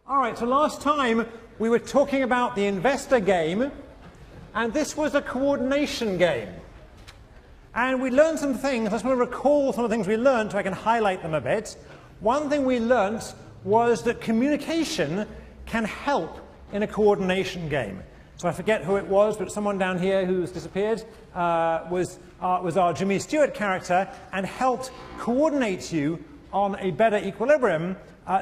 All right, so last time we were talking about the investor game, and this was a coordination game. And we learned some things. I just want to recall some of the things we learned so I can highlight them a bit. One thing we learned was that communication can help in a coordination game. So I forget who it was, but someone down here who's disappeared was our Jimmy Stewart character and helped coordinate you on a better equilibrium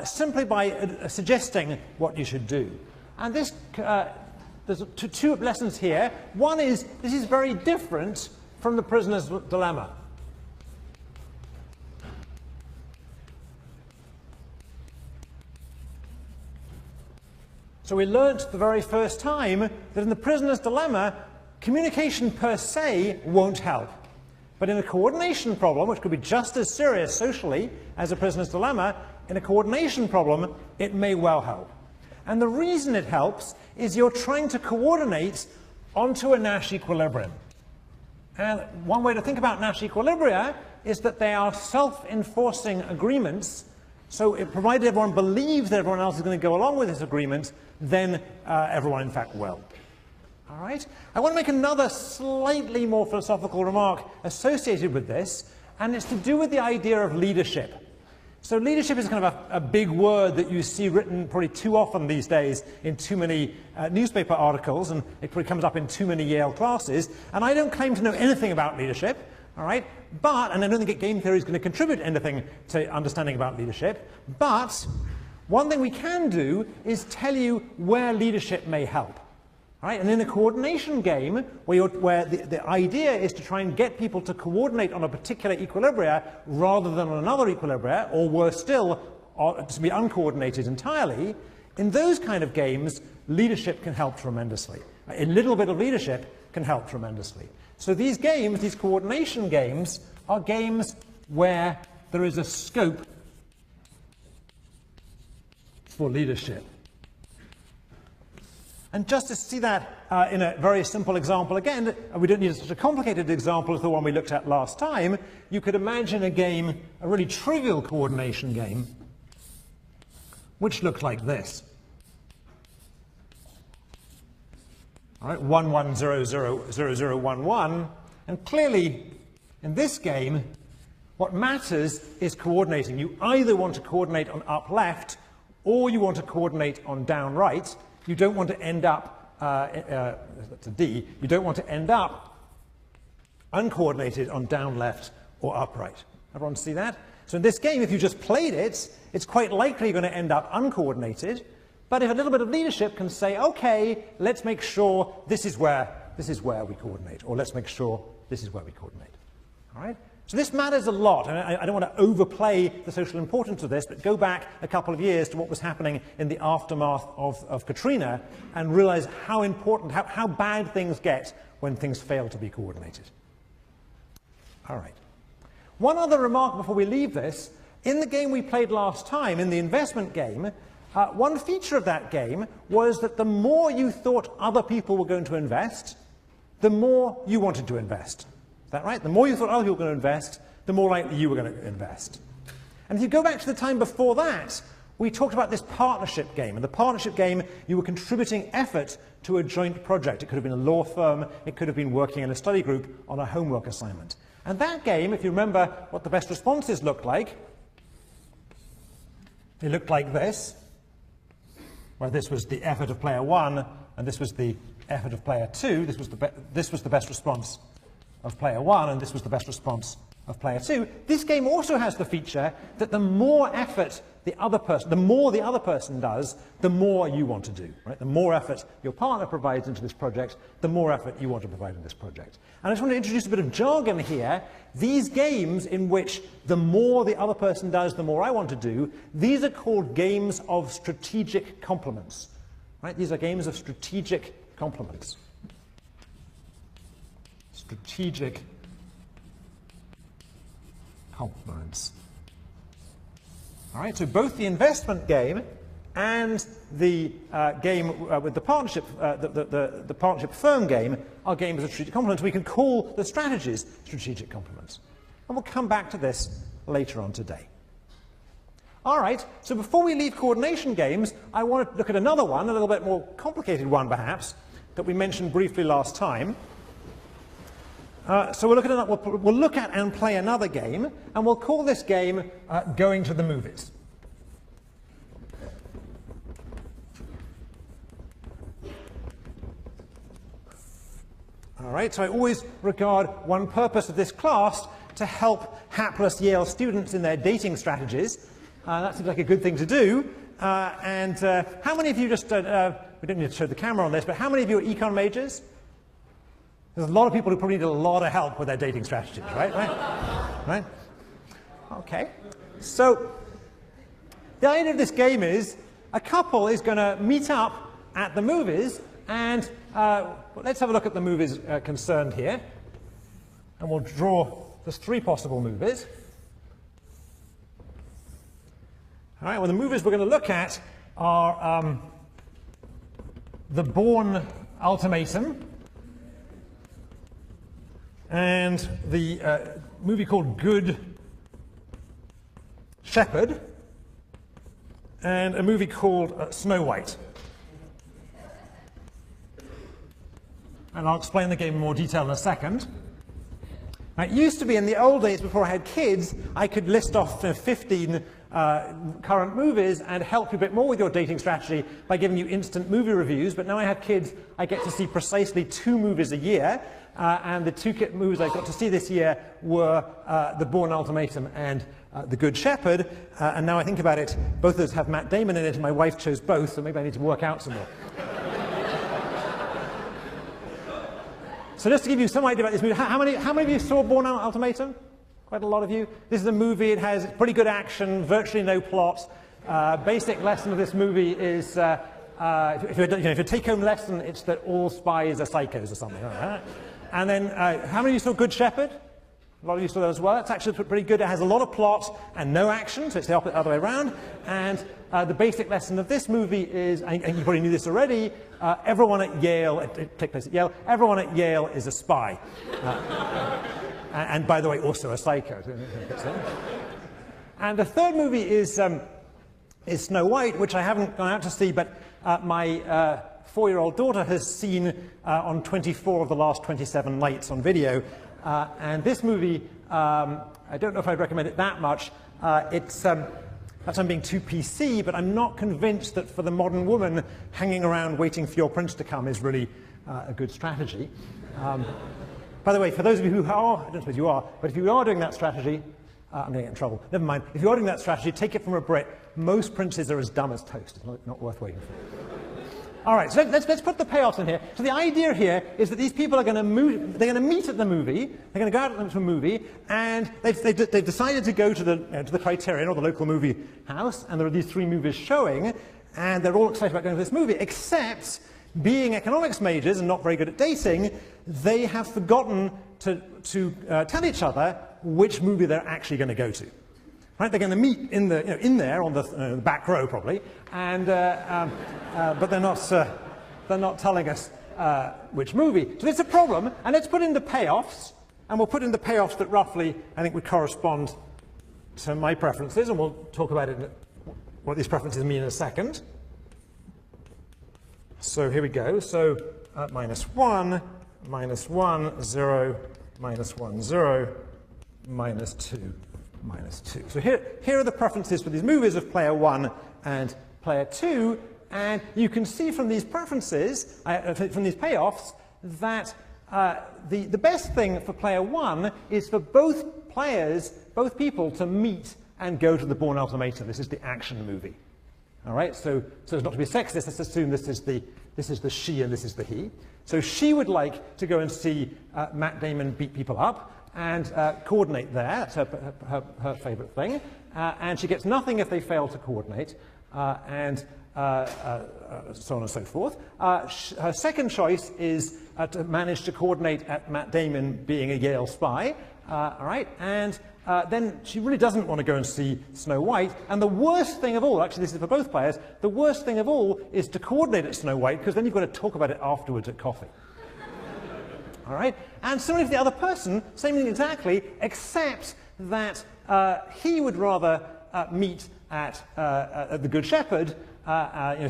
simply by suggesting what you should do. And this, there's two lessons here. One is this is very different from the prisoner's dilemma. So we learnt the very first time that in the prisoner's dilemma, communication per se won't help. But in a coordination problem, which could be just as serious socially as a prisoner's dilemma, in a coordination problem, it may well help. And the reason it helps is you're trying to coordinate onto a Nash equilibrium. And one way to think about Nash equilibria is that they are self-enforcing agreements. So provided everyone believes that everyone else is going to go along with this agreement, then everyone in fact will. All right? I want to make another slightly more philosophical remark associated with this, and it's to do with the idea of leadership. So leadership is kind of a big word that you see written probably too often these days in too many newspaper articles, and it probably comes up in too many Yale classes. And I don't claim to know anything about leadership, all right? And I don't think game theory is going to contribute anything to understanding about leadership. But one thing we can do is tell you where leadership may help. All right? And in a coordination game, where the idea is to try and get people to coordinate on a particular equilibria rather than on another equilibria, or worse still, to be uncoordinated entirely, in those kind of games, leadership can help tremendously. A little bit of leadership can help tremendously. So these games, these coordination games, are games where there is a scope for leadership. And just to see that in a very simple example, again, we don't need such a complicated example as the one we looked at last time. You could imagine a game, a really trivial coordination game, which looked like this. All right, 1, 1, 0, 0, 0, 0, 1, 1. And clearly, in this game, what matters is coordinating. You either want to coordinate on up left, or you want to coordinate on down right. You don't want to end up, that's a D, you don't want to end up uncoordinated on down left or up right. Everyone see that? So in this game, if you just played it, it's quite likely you're going to end up uncoordinated. But if a little bit of leadership can say, okay, let's make sure this is where we coordinate, or let's make sure this is where we coordinate. All right? So this matters a lot, and I don't want to overplay the social importance of this, but go back a couple of years to what was happening in the aftermath of Katrina and realize how important, how bad things get when things fail to be coordinated. All right. One other remark before we leave this. In the game we played last time, in the investment game, one feature of that game was that the more you thought other people were going to invest, the more you wanted to invest. Is that right? The more you thought other people were going to invest, the more likely you were going to invest. And if you go back to the time before that, we talked about this partnership game. In the partnership game, you were contributing effort to a joint project. It could have been a law firm. It could have been working in a study group on a homework assignment. And that game, if you remember what the best responses looked like, they looked like this, where this was the effort of player 1, and this was the effort of player 2. This was the best response of player 1, and this was the best response of player 2. This game also has the feature that the more effort the other person does, the more you want to do. Right? The more effort your partner provides into this project, the more effort you want to provide in this project. And I just want to introduce a bit of jargon here. These games in which the more the other person does, the more I want to do, these are called games of strategic complements. Right? These are games of strategic complements. Strategic complements. All right, so both the investment game and the game with the partnership, the partnership firm game are games of strategic complements. We can call the strategies strategic complements. And we'll come back to this later on today. All right, so before we leave coordination games, I want to look at another one, a little bit more complicated one perhaps, that we mentioned briefly last time. So we'll look at and play another game, and we'll call this game Going to the Movies. All right, so I always regard one purpose of this class to help hapless Yale students in their dating strategies. That seems like a good thing to do. And how many of you just, we don't need to show the camera on this, but how many of you are econ majors? There's a lot of people who probably need a lot of help with their dating strategies, right? Right? Okay. So the idea of this game is a couple is going to meet up at the movies, and let's have a look at the movies concerned here. And we'll draw, there's 3 possible movies. All right, well, the movies we're going to look at are The Bourne Ultimatum and the movie called Good Shepherd and a movie called Snow White. And I'll explain the game in more detail in a second. Now, it used to be in the old days before I had kids, I could list off 15 current movies and help you a bit more with your dating strategy by giving you instant movie reviews, but now I have kids, I get to see precisely 2 movies a year, and the 2 movies I got to see this year were The Bourne Ultimatum and The Good Shepherd, and now I think about it, both of those have Matt Damon in it, and my wife chose both, so maybe I need to work out some more. So just to give you some idea about this movie, how many of you saw Bourne Ultimatum? Quite a lot of you. This is a movie, it has pretty good action, virtually no plot. Basic lesson of this movie is, if you take home lesson, it's that all spies are psychos or something. Right? And then, how many of you saw Good Shepherd? A lot of you saw that as well. It's actually pretty good. It has a lot of plot and no action, so it's the other way around. And the basic lesson of this movie is, and you probably knew this already, everyone at Yale, it takes place at Yale, everyone at Yale is a spy. And by the way, also a psycho. And the third movie is Snow White, which I haven't gone out to see, but my 4-year-old daughter has seen on 24 of the last 27 nights on video. And this movie, I don't know if I'd recommend it that much. Perhaps I'm being too PC, but I'm not convinced that for the modern woman, hanging around waiting for your prince to come is really a good strategy. By the way, for those of you who are, I don't suppose you are, but if you are doing that strategy, I'm going to get in trouble. Never mind. If you are doing that strategy, take it from a Brit. Most princes are as dumb as toast. It's not worth waiting for. All right, so let's put the payoffs in here. So the idea here is that these people are going to meet at the movie. They're going to go out to a movie, and they've decided to go to the Criterion or the local movie house, and there are these 3 movies showing, and they're all excited about going to this movie, except being economics majors and not very good at dating, they have forgotten to tell each other which movie they're actually going to go to. Right? They're going to meet in there on the back row probably, and but they're not telling us which movie. So it's a problem, and let's put in the payoffs, and we'll put in the payoffs that roughly I think would correspond to my preferences, and we'll talk about it, what these preferences mean in a second. So here we go. So -1, -1, 0, -1, 0, -2. -2. So here are the preferences for these movies of player 1 and player 2, and you can see from these preferences, from these payoffs, that the best thing for player 1 is for both people to meet and go to the Bourne Ultimatum. This is the action movie. All right, so as not to be sexist, let's assume this is the she and this is the he. So she would like to go and see Matt Damon beat people up and coordinate there. That's her favorite thing. And she gets nothing if they fail to coordinate, and so on and so forth. Her second choice is to manage to coordinate at Matt Damon being a Yale spy. All right, and then she really doesn't want to go and see Snow White. And the worst thing of all, actually this is for both players, the worst thing of all is to coordinate at Snow White, because then you've got to talk about it afterwards at coffee. All right? And similarly for the other person, same thing exactly, except that he would rather meet at the Good Shepherd,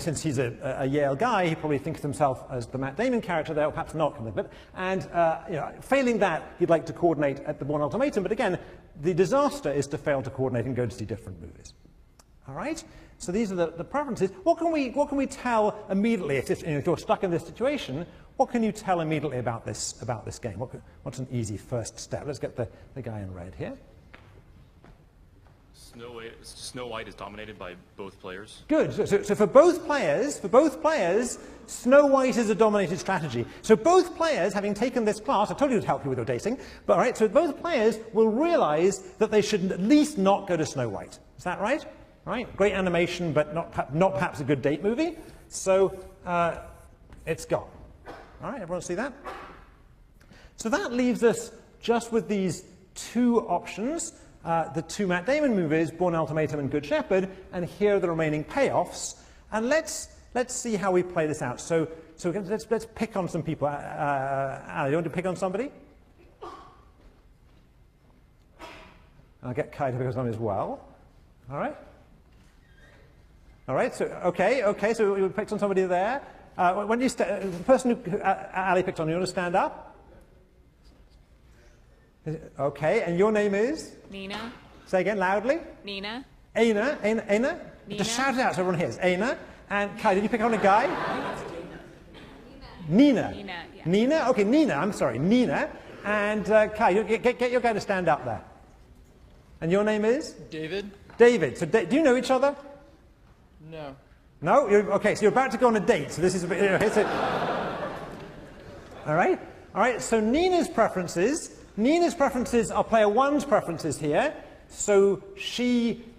since he's a Yale guy, he probably thinks of himself as the Matt Damon character there, or perhaps not. And failing that, he'd like to coordinate at the Bourne Ultimatum. But again, the disaster is to fail to coordinate and go to see different movies. All right? So these are the preferences. What can we tell immediately if you're stuck in this situation? What can you tell immediately about this game? What's an easy first step? Let's get the guy in red here. Snow White is dominated by both players. Good. So for both players, Snow White is a dominated strategy. So both players, having taken this class, I told you it would help you with your dating, but all right, so both players will realize that they should at least not go to Snow White. Is that right? Right? Great animation, but not perhaps a good date movie. So it's gone. All right, everyone see that? So that leaves us just with these two options. The two Matt Damon movies, Bourne Ultimatum and Good Shepherd, and here are the remaining payoffs. And let's see how we play this out. So let's pick on some people. Ali, you want to pick on somebody? I'll get Kai to pick on somebody as well. All right. All right. So okay. So we picked on somebody there. When you the person who Ali picked on, you want to stand up? Okay, and your name is? Nina. Say again, loudly. Nina. Aina. Nina. Just shout it out so everyone hears. Aina. And Kai, did you pick on a guy? Nina. Nina, yeah. Nina? Okay, Nina, I'm sorry, Nina. And Kai, get your guy to stand up there. And your name is? David. David. So do you know each other? No. No? Okay, so you're about to go on a date, so this is a bit... All right? All right, so Nina's preferences are player one's preferences here. So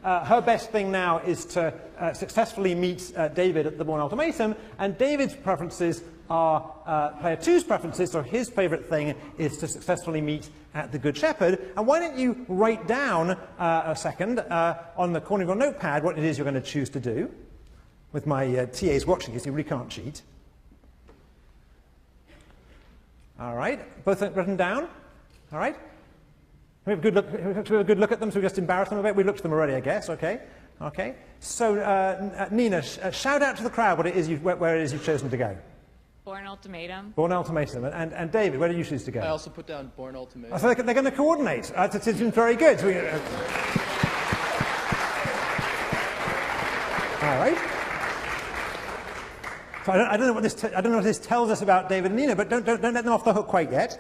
her best thing now is to successfully meet David at the Bourne Ultimatum, and David's preferences are player two's preferences, so his favorite thing is to successfully meet at the Good Shepherd. And why don't you write down a second on the corner of your notepad what it is you're going to choose to do, with my TAs watching you, so you really can't cheat. All right, both written down. All right? We have a good look at them, so we just embarrass them a bit. We looked at them already, I guess. Okay. Okay. So, Nina, shout out to the crowd what it is where it is you've chosen to go. Bourne Ultimatum. Bourne Ultimatum. And David, where do you choose to go? I also put down Bourne Ultimatum. Oh, so they're going to coordinate. It's been very good. So all right. So I don't know what this tells us about David and Nina, but don't let them off the hook quite yet.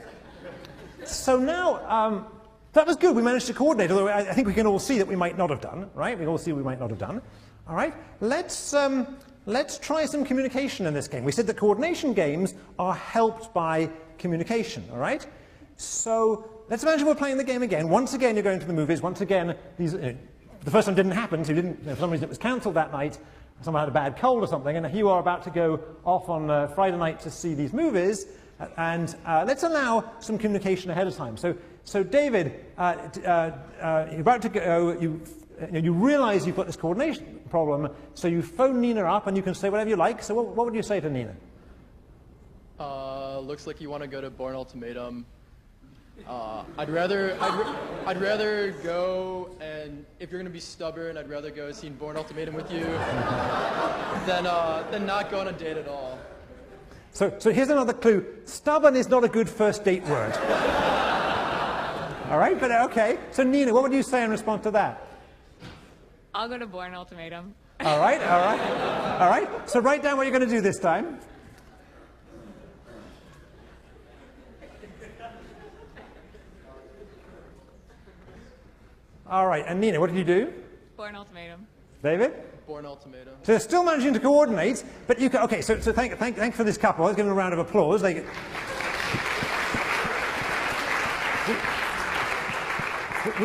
So now, that was good. We managed to coordinate, although I think we can all see that we might not have done, right? We all see we might not have done. All right? Let's try some communication in this game. We said that coordination games are helped by communication, all right? So let's imagine we're playing the game again. Once again, you're going to the movies. Once again, the first one didn't happen, so for some reason it was cancelled that night. Someone had a bad cold or something, and you are about to go off on Friday night to see these movies. And let's allow some communication ahead of time. So David, you're about to go, you realize you've got this coordination problem, so you phone Nina up and you can say whatever you like. So what would you say to Nina? Looks like you want to go to Bourne Ultimatum. I'd rather go, and if you're going to be stubborn, I'd rather go see Bourne Ultimatum with you than not go on a date at all. So here's another clue. Stubborn is not a good first date word. All right, but okay. So Nina, what would you say in response to that? I'll go to Bourne Ultimatum. All right. All right. So write down what you're going to do this time. All right, and Nina, what did you do? Bourne Ultimatum. David? Bourne Ultimatum. So they're still managing to coordinate, but you can, okay, so thanks for this couple. Let's give them a round of applause.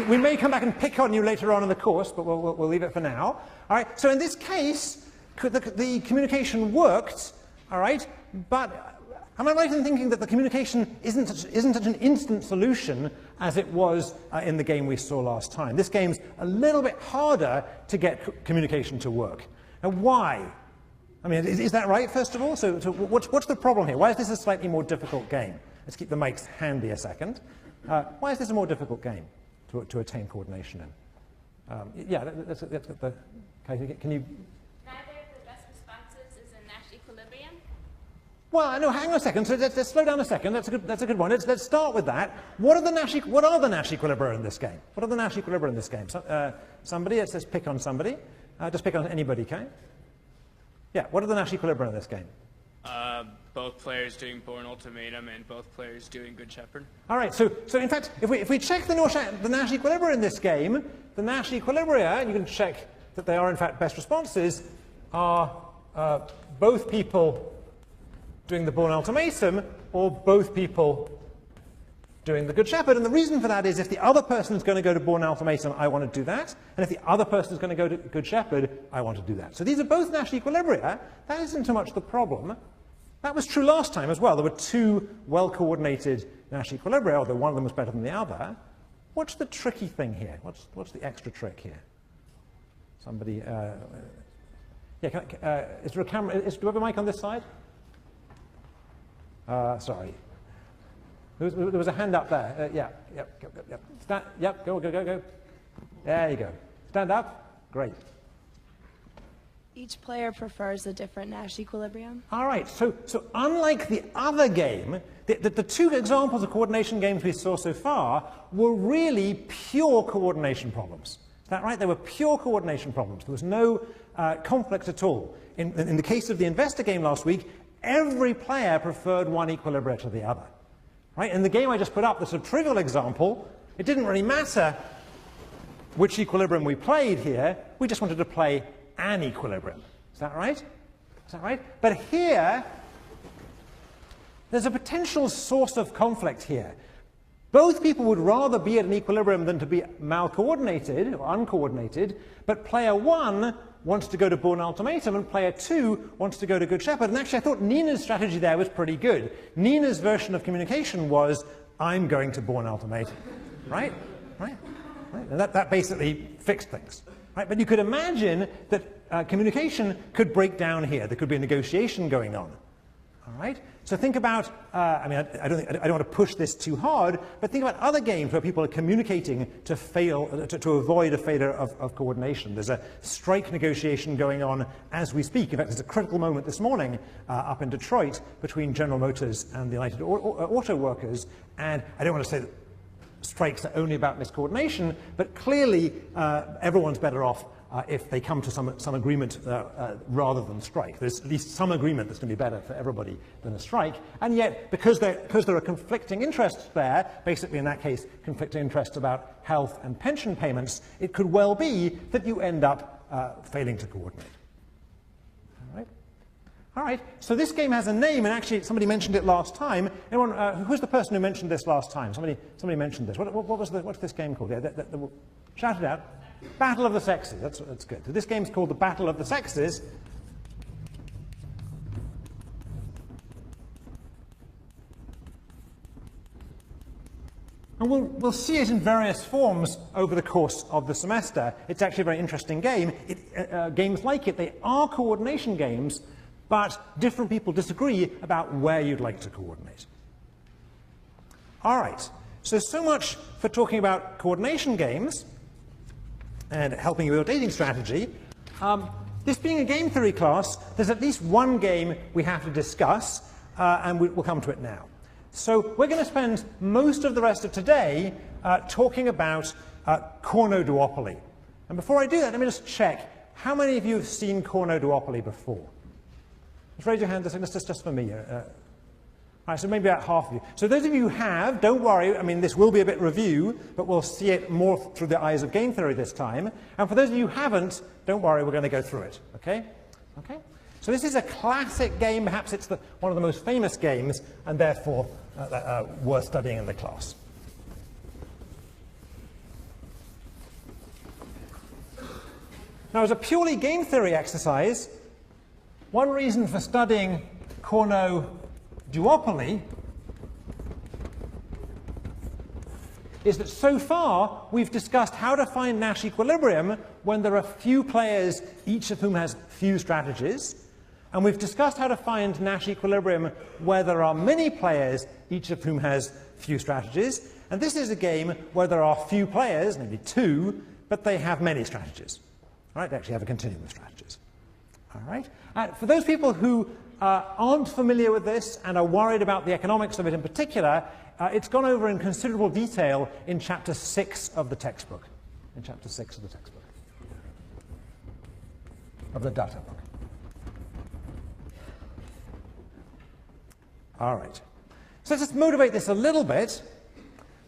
We may come back and pick on you later on in the course, but we'll leave it for now. All right, so in this case, the communication worked, all right, but am I right in thinking that the communication isn't such an instant solution as it was in the game we saw last time? This game's a little bit harder to get communication to work. Now, why? I mean, is that right, first of all? So what's the problem here? Why is this a slightly more difficult game? Let's keep the mics handy a second. Why is this a more difficult game to attain coordination in? Yeah, that's the. Can you? Neither of the best responses is a Nash equilibrium. Well, no, hang on a second. So let's slow down a second. That's a good one. Let's start with that. What are the Nash equilibria in this game? What are the Nash equilibria in this game? Somebody, let's pick on somebody. Just pick on anybody, okay? Yeah, what are the Nash equilibria in this game? Both players doing Born Ultimatum and both players doing Good Shepherd. All right, so in fact, if we check the Nash equilibria in this game, the Nash equilibria, and you can check that they are in fact best responses, are both people doing the Born Ultimatum or both people doing the Good Shepherd. And the reason for that is if the other person is going to go to Born Ultimatum, I want to do that. And if the other person is going to go to Good Shepherd, I want to do that. So these are both Nash equilibria. That isn't so much the problem. That was true last time as well. There were two well-coordinated Nash equilibria, although one of them was better than the other. What's the tricky thing here? What's the extra trick here? Somebody, yeah, is there a camera? Do we have a mic on this side? Sorry. There was a hand up there. Yep, go. There you go. Stand up. Great. Each player prefers a different Nash equilibrium. All right, so unlike the other game, the two examples of coordination games we saw so far were really pure coordination problems. Is that right? They were pure coordination problems. There was no conflict at all. In the case of the investor game last week, every player preferred one equilibria to the other. Right? In the game I just put up, the sort of trivial example, it didn't really matter which equilibrium we played here. We just wanted to play an equilibrium. Is that right? Is that right? But here, there's a potential source of conflict here. Both people would rather be at an equilibrium than to be mal-coordinated or uncoordinated, but player 1 wants to go to Born Ultimatum and player 2 wants to go to Good Shepherd. And actually, I thought Nina's strategy there was pretty good. Nina's version of communication was, I'm going to Born Ultimatum. Right? And that basically fixed things. Right? But you could imagine that communication could break down here. There could be a negotiation going on. All right? So think about, I mean, I don't want to push this too hard, but think about other games where people are communicating to avoid a failure of coordination. There's a strike negotiation going on as we speak. In fact, there's a critical moment this morning up in Detroit between General Motors and the United Auto Workers. And I don't want to say that strikes are only about miscoordination, but clearly everyone's better off if they come to some agreement rather than strike. There's at least some agreement that's going to be better for everybody than a strike. And yet, because there are conflicting interests there, basically in that case, conflicting interests about health and pension payments, it could well be that you end up failing to coordinate. All right, so this game has a name, and actually somebody mentioned it last time. Anyone, who's the person who mentioned this last time? Somebody mentioned this. What's this game called? Yeah, shout it out. Battle of the Sexes. That's good. So this game's called the Battle of the Sexes. And we'll see it in various forms over the course of the semester. It's actually a very interesting game. Games like it, they are coordination games, but different people disagree about where you'd like to coordinate. All right, so much for talking about coordination games and helping you with your dating strategy. This being a game theory class, there's at least one game we have to discuss, and we'll come to it now. So we're going to spend most of the rest of today talking about cornoduopoly. And before I do that, let me just check. How many of you have seen cornoduopoly before? Just raise your hand, just for me. All right, so maybe about half of you. So those of you who have, don't worry, I mean, this will be a bit review, but we'll see it more through the eyes of game theory this time. And for those of you who haven't, don't worry, we're going to go through it, okay? Okay? So this is a classic game, perhaps it's one of the most famous games, and therefore worth studying in the class. Now, as a purely game theory exercise, one reason for studying cornoduopoly is that so far we've discussed how to find Nash equilibrium when there are few players, each of whom has few strategies. And we've discussed how to find Nash equilibrium where there are many players, each of whom has few strategies. And this is a game where there are few players, maybe two, but they have many strategies. All right, they actually have a continuum of strategies. All right. For those people who aren't familiar with this and are worried about the economics of it in particular, it's gone over in considerable detail in chapter 6 of the textbook. In chapter 6 of the textbook. Of the data book. All right. So let's just motivate this a little bit.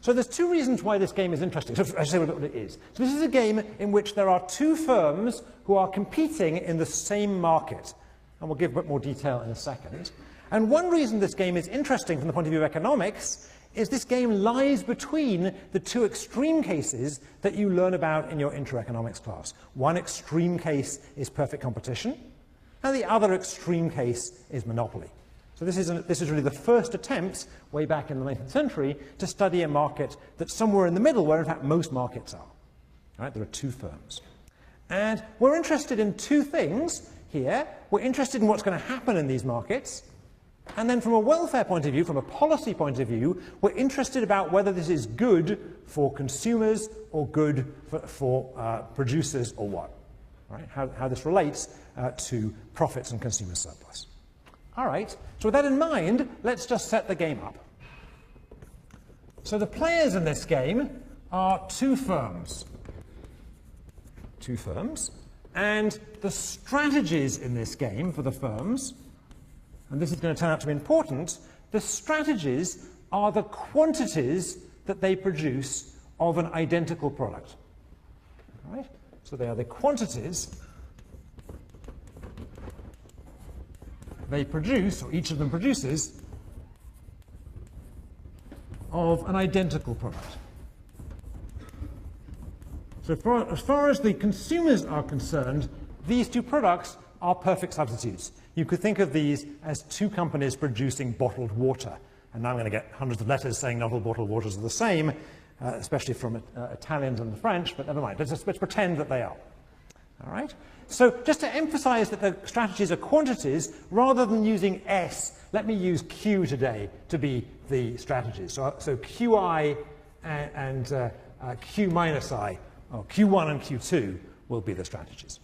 So there's two reasons why this game is interesting. So I should say what it is. So this is a game in which there are two firms who are competing in the same market. And we'll give a bit more detail in a second. And one reason this game is interesting from the point of view of economics is this game lies between the two extreme cases that you learn about in your intro economics class. One extreme case is perfect competition, and the other extreme case is monopoly. So this is really the first attempt, way back in the 19th century, to study a market that's somewhere in the middle, where in fact most markets are. All right, there are two firms. And we're interested in two things here. We're interested in what's going to happen in these markets. And then from a welfare point of view, from a policy point of view, we're interested about whether this is good for consumers or good for producers or what. Right? How this relates to profits and consumer surplus. All right, so with that in mind, let's just set the game up. So the players in this game are two firms. Two firms. And the strategies in this game for the firms, and this is going to turn out to be important, the strategies are the quantities that they produce of an identical product. All right? So they are the quantities they produce, or each of them produces, of an identical product. So as far as the consumers are concerned, these two products are perfect substitutes. You could think of these as two companies producing bottled water. And now I'm going to get hundreds of letters saying not all bottled waters are the same, especially from Italians and the French, but never mind. Let's pretend that they are. All right? So just to emphasize that the strategies are quantities, rather than using S, let me use Q today to be the strategies. So QI and Q minus I, or Q1 and Q2 will be the strategies.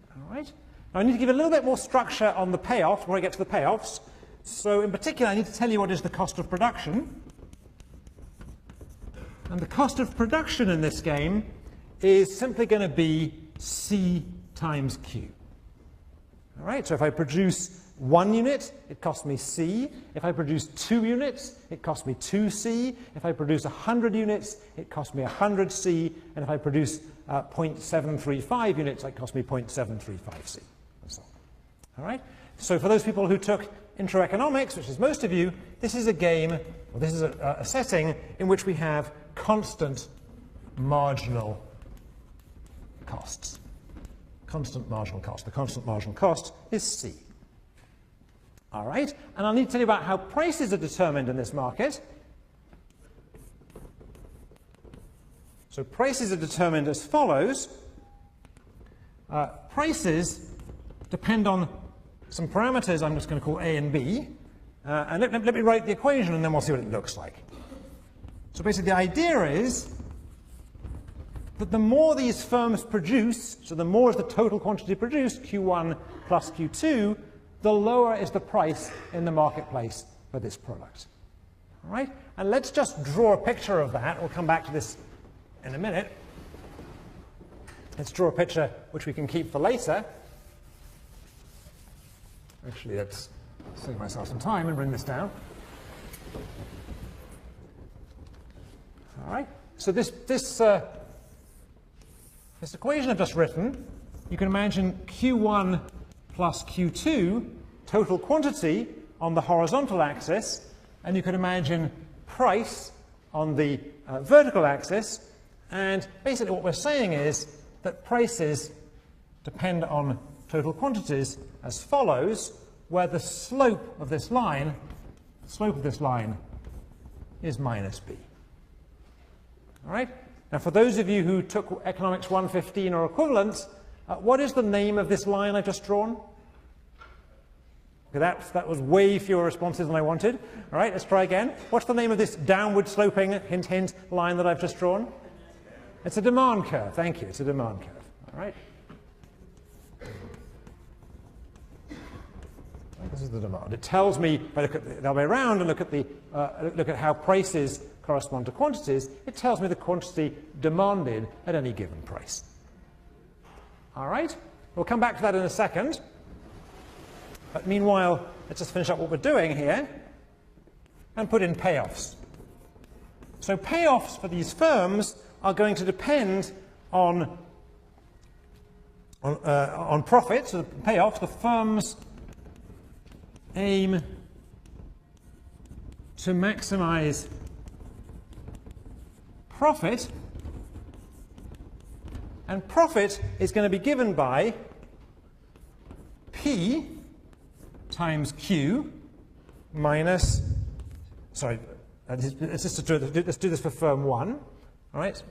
All right? Now I need to give a little bit more structure on the payoff before I get to the payoffs. So in particular, I need to tell you what is the cost of production. And the cost of production in this game is simply going to be C times Q. All right, so if I produce 1 unit, it costs me C. If I produce 2 units, it costs me 2C. If I produce 100 units, it costs me 100C. And if I produce 0.735 units, it costs me 0.735C. And so on. All right? So for those people who took intro economics, which is most of you, this is a game, or this is a setting in which we have constant marginal costs. Constant marginal cost. The constant marginal cost is C. All right, and I'll need to tell you about how prices are determined in this market. So prices are determined as follows. Prices depend on some parameters I'm just going to call A and B. And let me write the equation, and then we'll see what it looks like. So basically the idea is that the more these firms produce, so the more is the total quantity produced, Q1 plus Q2, the lower is the price in the marketplace for this product. All right? And let's just draw a picture of that. We'll come back to this in a minute. Let's draw a picture which we can keep for later. Actually, let's save myself some time and bring this down. All right? So this equation I've just written, you can imagine Q1 plus Q2, total quantity on the horizontal axis, and you can imagine price on the vertical axis. And basically what we're saying is that prices depend on total quantities as follows, where the slope of this line is minus B. All right? Now, for those of you who took Economics 115 or equivalent, what is the name of this line I've just drawn? Okay, that was way fewer responses than I wanted. All right, let's try again. What's the name of this downward sloping, hint, hint, line that I've just drawn? It's a demand curve. Thank you. It's a demand curve. All right. This is the demand. It tells me, if I look at the other way around and look at how prices correspond to quantities, it tells me the quantity demanded at any given price. All right? We'll come back to that in a second. But meanwhile, let's just finish up what we're doing here and put in payoffs. So payoffs for these firms are going to depend on profit. So the payoffs, the firms aim to maximize profit, and profit is going to be given by P times Q minus, sorry, let's do this for firm 1, all right?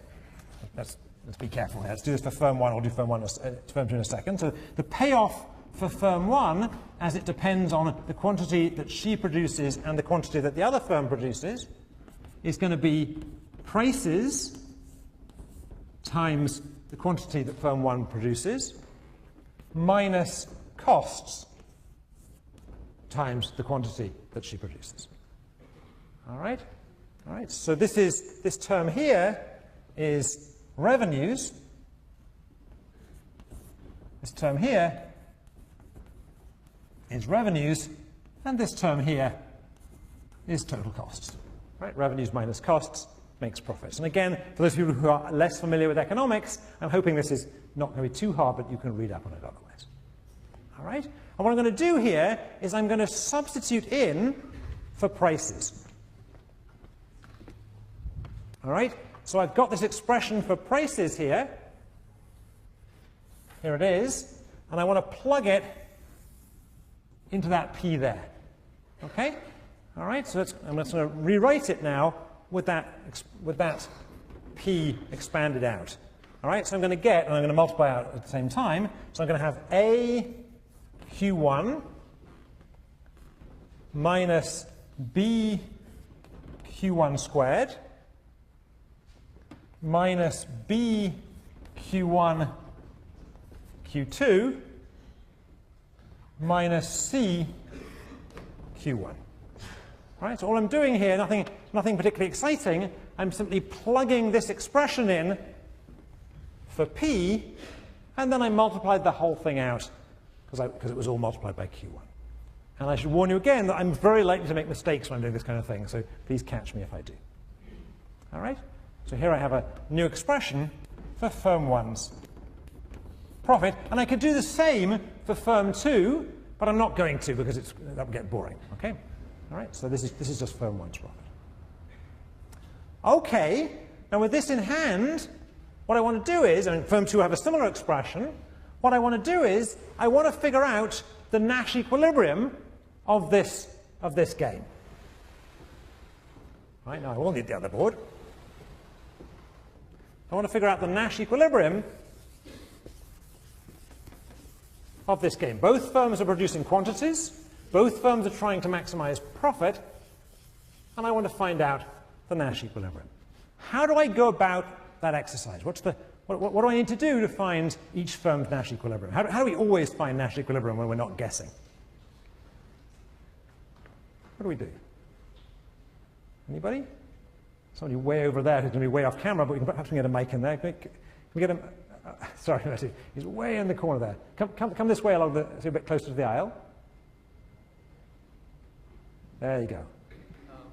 Let's be careful here. Let's do this for firm 1. I'll do firm 2 in a second. So the payoff for firm 1, as it depends on the quantity that she produces and the quantity that the other firm produces, is going to be prices times the quantity that firm 1 produces minus costs times the quantity that she produces. All right? All right. So this term here is revenues. This term here is revenues, and this term here is total costs. Right? Revenues minus costs makes profits. And again, for those people who are less familiar with economics, I'm hoping this is not going to be too hard, but you can read up on it otherwise. All right? And what I'm going to do here is I'm going to substitute in for prices. All right? So I've got this expression for prices here. Here it is. And I want to plug it into that P there. Okay? All right? So I'm just going to rewrite it now with that P expanded out. All right? So I'm going to get, and I'm going to multiply out at the same time. So I'm going to have A Q1 minus B Q1 squared minus B Q1 Q2 minus C Q1. Right, so all I'm doing here, nothing particularly exciting, I'm simply plugging this expression in for P, and then I multiplied the whole thing out because it was all multiplied by Q1. And I should warn you again that I'm very likely to make mistakes when I'm doing this kind of thing, so please catch me if I do. All right? So here I have a new expression for firm 1's profit, and I could do the same for firm 2, but I'm not going to because that would get boring. Okay? All right, so this is just firm 1's profit. Okay, now with this in hand, what I want to do is, and firm 2 have a similar expression, what I want to do is I want to figure out the Nash equilibrium of this game. Right, now I will need the other board. I want to figure out the Nash equilibrium of this game. Both firms are producing quantities. Both firms are trying to maximize profit. And I want to find out the Nash equilibrium. How do I go about that exercise? What do I need to do to find each firm's Nash equilibrium? How do we always find Nash equilibrium when we're not guessing? What do we do? Anybody? Somebody way over there who's going to be way off camera, but we can perhaps get a mic in there. Can we get him? Sorry, he's way in the corner there. Come this way along so a bit closer to the aisle. There you go.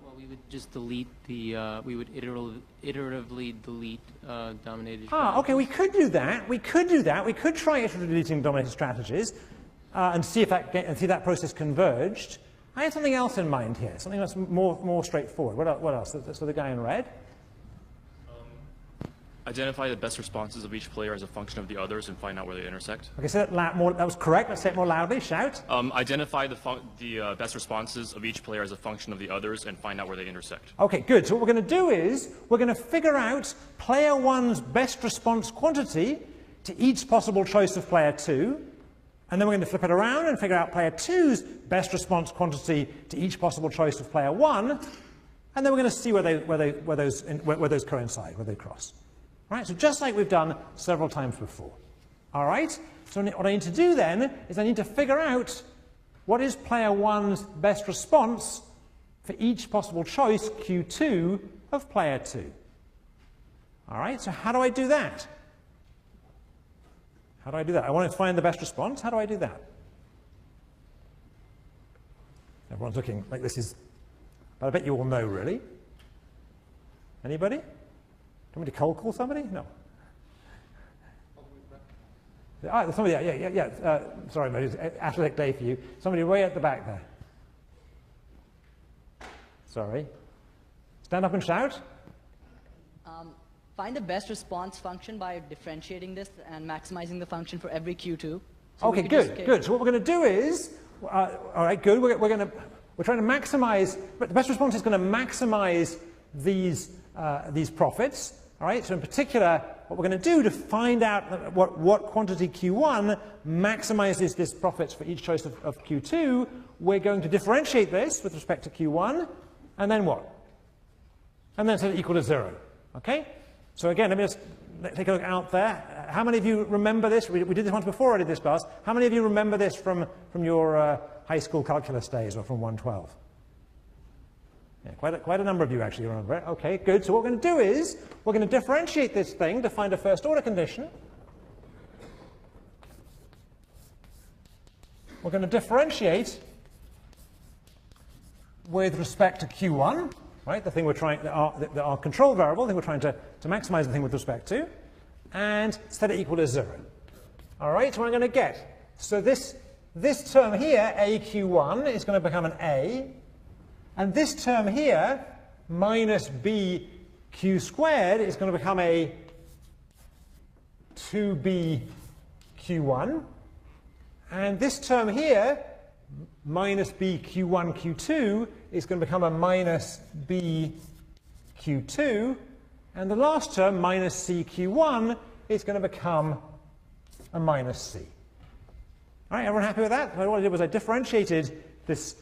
Well, we would just delete the, we would iteratively delete dominated strategies. Okay, we could do that. We could do that. We could try iteratively deleting dominated strategies and see if that process converged. I had something else in mind here, something that's more straightforward. What else? So the guy in red? Identify the best responses of each player as a function of the others and find out where they intersect. Okay, so that was correct. Let's say it more loudly. Shout. Identify the best responses of each player as a function of the others and find out where they intersect. Okay, good. So what we're going to do is we're going to figure out player 1's best response quantity to each possible choice of player 2. And then we're going to flip it around and figure out player 2's best response quantity to each possible choice of player 1. And then we're going to see where those coincide, where they cross. All right, so just like we've done several times before. All right, so what I need to do then is I need to figure out what is player 1's best response for each possible choice, Q2, of player 2. All right, so how do I do that? How do I do that? I want to find the best response. How do I do that? Everyone's looking like this is, but I bet you all know, really. Anybody? Do you want me to cold call somebody? No. Somebody, yeah. Sorry, mate, it's athletic day for you. Somebody way at the back there. Sorry. Stand up and shout. Find the best response function by differentiating this and maximizing the function for every Q2. Okay, good. So what we're going to do is, all right, good. We're trying to maximize, but the best response is going to maximize these profits. All right. So in particular, what we're going to do to find out what quantity Q1 maximizes this profits for each choice of Q2, we're going to differentiate this with respect to Q1, and then what? And then set it equal to 0. Okay. So again, let me just take a look out there. How many of you remember this? We did this once before already, this class. How many of you remember this from your high school calculus days or from 112? Yeah, quite a number of you actually remember it. Okay, good. So what we're going to do is we're going to differentiate this thing to find a first order condition. We're going to differentiate with respect to Q1. Right, the thing we're trying, our control variable, the thing we're trying to maximize the thing with respect to, and set it equal to 0. All right, so what I'm going to get, so this term here, AQ1, is going to become an A, and this term here, minus BQ squared, is going to become a 2BQ1, and this term here, minus BQ1, Q2, is going to become a minus BQ2, and the last term, minus CQ1, is going to become a minus C. All right, everyone happy with that? So what I did was I differentiated this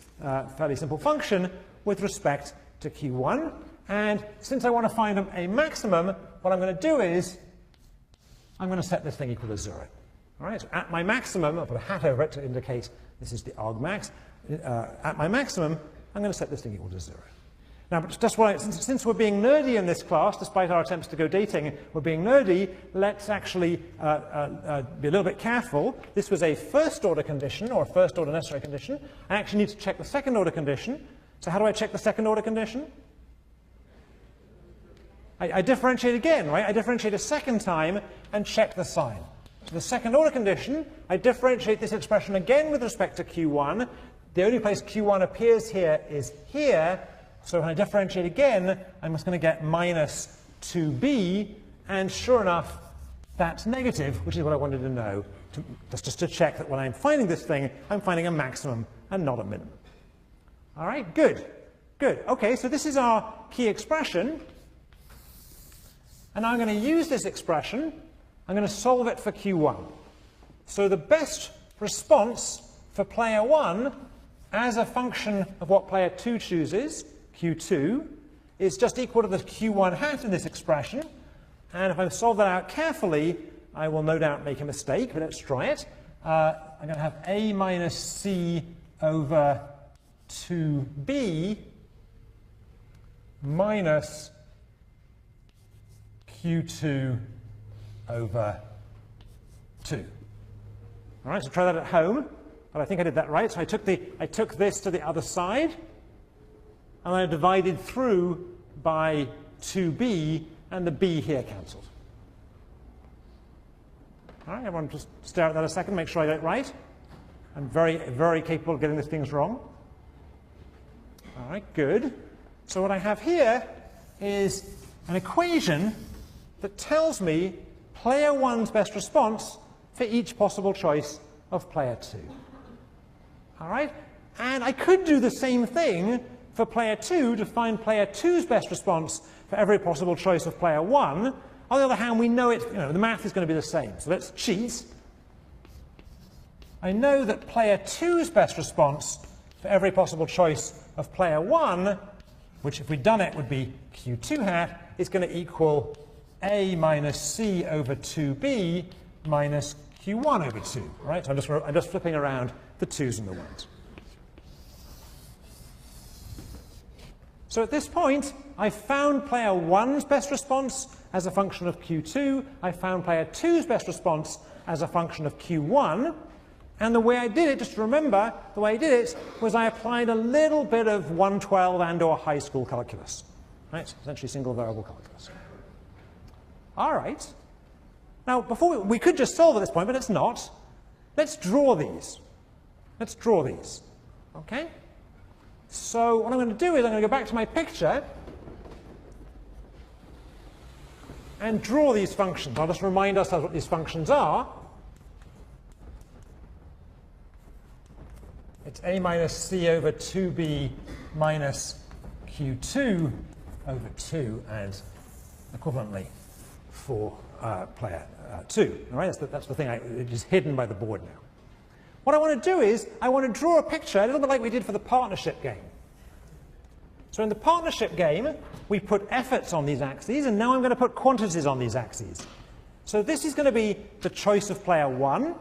fairly simple function with respect to Q1, and since I want to find a maximum, what I'm going to do is I'm going to set this thing equal to 0. All right, so at my maximum, I'll put a hat over it to indicate this is the argmax. At my maximum, I'm going to set this thing equal to 0. Now, just since we're being nerdy in this class, despite our attempts to go dating, we're being nerdy, let's actually be a little bit careful. This was a first order condition, or a first order necessary condition. I actually need to check the second order condition. So how do I check the second order condition? I differentiate again, right? I differentiate a second time and check the sign. So the second order condition, I differentiate this expression again with respect to Q1. The only place Q1 appears here is here. So when I differentiate again, I'm just going to get minus 2b. And sure enough, that's negative, which is what I wanted to know, just to check that when I'm finding this thing, I'm finding a maximum and not a minimum. All right, good. Good. OK, so this is our key expression. And I'm going to use this expression. I'm going to solve it for Q1. So the best response for player 1 as a function of what player 2 chooses, Q2, is just equal to the Q1 hat in this expression. And if I solve that out carefully, I will no doubt make a mistake, but let's try it. I'm going to have A minus C over 2B minus Q2 over 2. All right, so try that at home. But I think I did that right. So I took this to the other side, and I divided through by 2b, and the b here cancelled. All right, everyone just stare at that a second, make sure I get it right. I'm very, very capable of getting these things wrong. All right, good. So what I have here is an equation that tells me player 1's best response for each possible choice of player 2. All right? And I could do the same thing for player 2 to find player 2's best response for every possible choice of player 1. On the other hand, we know the math is going to be the same. So let's cheat. I know that player 2's best response for every possible choice of player 1, which if we'd done it would be Q2 hat, is going to equal A minus C over 2B minus Q1 over 2. Right? So I'm just flipping around the 2's and the 1's. So at this point, I found player 1's best response as a function of Q2. I found player 2's best response as a function of Q1. And the way I did it, just to remember, the way I did it was I applied a little bit of 112 and or high school calculus. Right? Essentially single variable calculus. All right. Now, before we could just solve at this point, but it's not. Let's draw these. Let's draw these. Okay? So what I'm going to do is I'm going to go back to my picture and draw these functions. I'll just remind ourselves what these functions are. It's A minus C over 2B minus Q2 over 2, and equivalently for player 2. All right? That's the thing. It is hidden by the board now. What I want to do is I want to draw a picture a little bit like we did for the partnership game. So in the partnership game, we put efforts on these axes, and now I'm going to put quantities on these axes. So this is going to be the choice of player 1,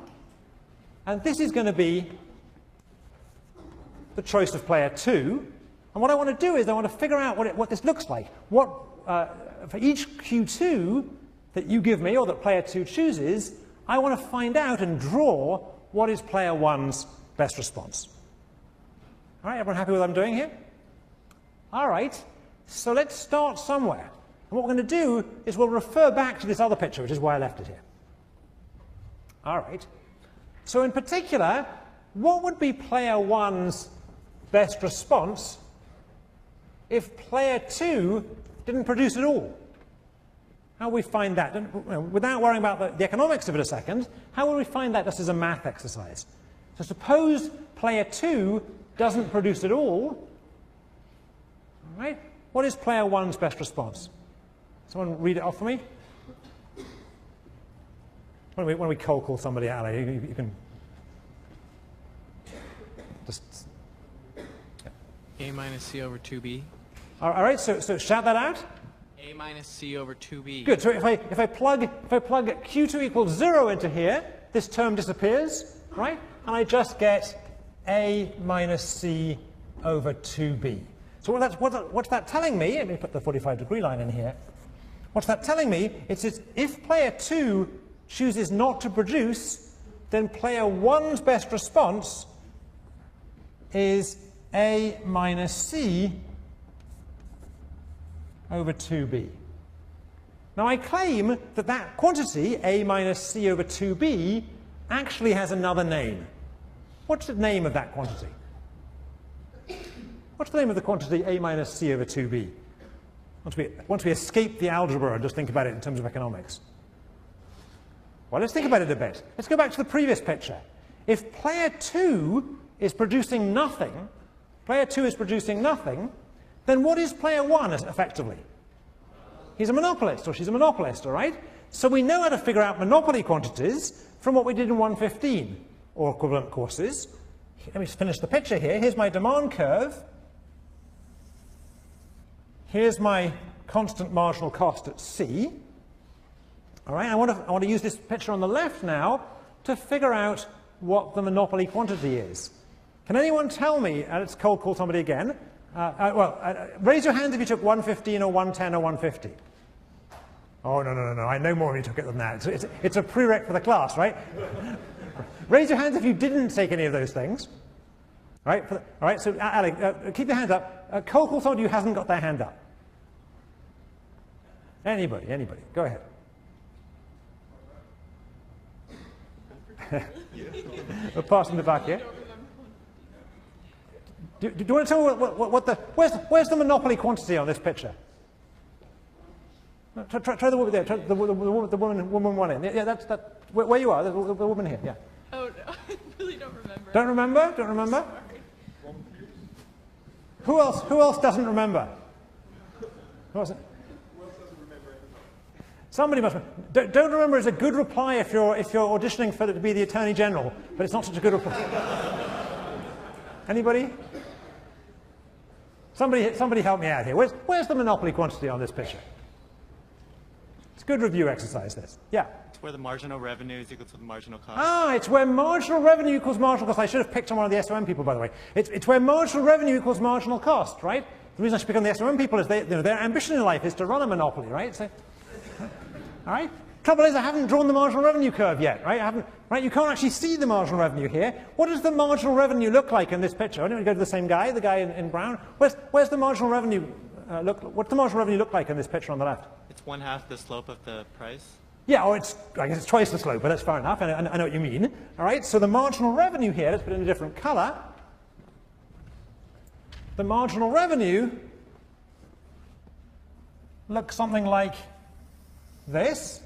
and this is going to be the choice of player 2. And what I want to do is I want to figure out what this looks like. For each Q2 that you give me, or that player 2 chooses, I want to find out and draw what is player 1's best response. All right, everyone happy with what I'm doing here? All right, so let's start somewhere. And what we're going to do is we'll refer back to this other picture, which is why I left it here. All right, so in particular, what would be player 1's best response if player 2 didn't produce at all? How would we find that? Without worrying about the economics of it a second, how would we find that just as a math exercise? So suppose player 2 doesn't produce at all. All right? What is player 1's best response? Someone read it off for me? When we cold call somebody, Ali, you can just... A minus C over 2B. All right, so shout that out. A minus C over 2B. Good. So if I plug Q2 equals 0 into here, this term disappears, right? And I just get A minus C over 2B. So what's that telling me? Let me put the 45-degree line in here. What's that telling me? It's if player 2 chooses not to produce, then player 1's best response is A minus C over 2B. Now I claim that that quantity, A minus C over 2B, actually has another name. What's the name of that quantity? What's the name of the quantity A minus C over 2B? Once we escape the algebra and just think about it in terms of economics. Well, let's think about it a bit. Let's go back to the previous picture. If player 2 is producing nothing, then what is player 1 effectively? He's a monopolist, or she's a monopolist, all right? So we know how to figure out monopoly quantities from what we did in 115, or equivalent courses. Let me finish the picture here. Here's my demand curve. Here's my constant marginal cost at C. All right, I want to use this picture on the left now to figure out what the monopoly quantity is. Can anyone tell me, let's cold call somebody again, raise your hands if you took 115 or 110 or 150. Oh, no, I know more if you took it than that. It's a prereq for the class, right? Raise your hands if you didn't take any of those things. All right, so Ali, keep your hands up. Cold call somebody who hasn't got their hand up. Anybody, go ahead. We're passing the back here. Do you want to tell me where's the monopoly quantity on this picture? Try the woman there. Try the woman one in. Yeah, that's where you are. The woman here. Yeah. Oh no, I really don't remember. Don't remember? Don't remember? Sorry. Who else doesn't remember? Who else? Somebody must. Don't remember is a good reply if you're auditioning for it to be the Attorney General, but it's not such a good reply. Anybody? Somebody help me out here. Where's the monopoly quantity on this picture? a good review exercise, this. Yeah? It's where the marginal revenue is equal to the marginal cost. Ah, it's where marginal revenue equals marginal cost. I should have picked on one of the SOM people, by the way. It's where marginal revenue equals marginal cost, right? The reason I should pick on the SOM people is their ambition in life is to run a monopoly, right? So, all right? Trouble is, I haven't drawn the marginal revenue curve yet, right? You can't actually see the marginal revenue here. What does the marginal revenue look like in this picture? Why don't we go to the same guy, the guy in brown? Where's the marginal revenue what's the marginal revenue look like in this picture on the left? It's 1/2 the slope of the price. Yeah, or I guess it's twice the slope, but that's fair enough. I know what you mean. All right, so the marginal revenue here, let's put it in a different color. The marginal revenue looks something like this.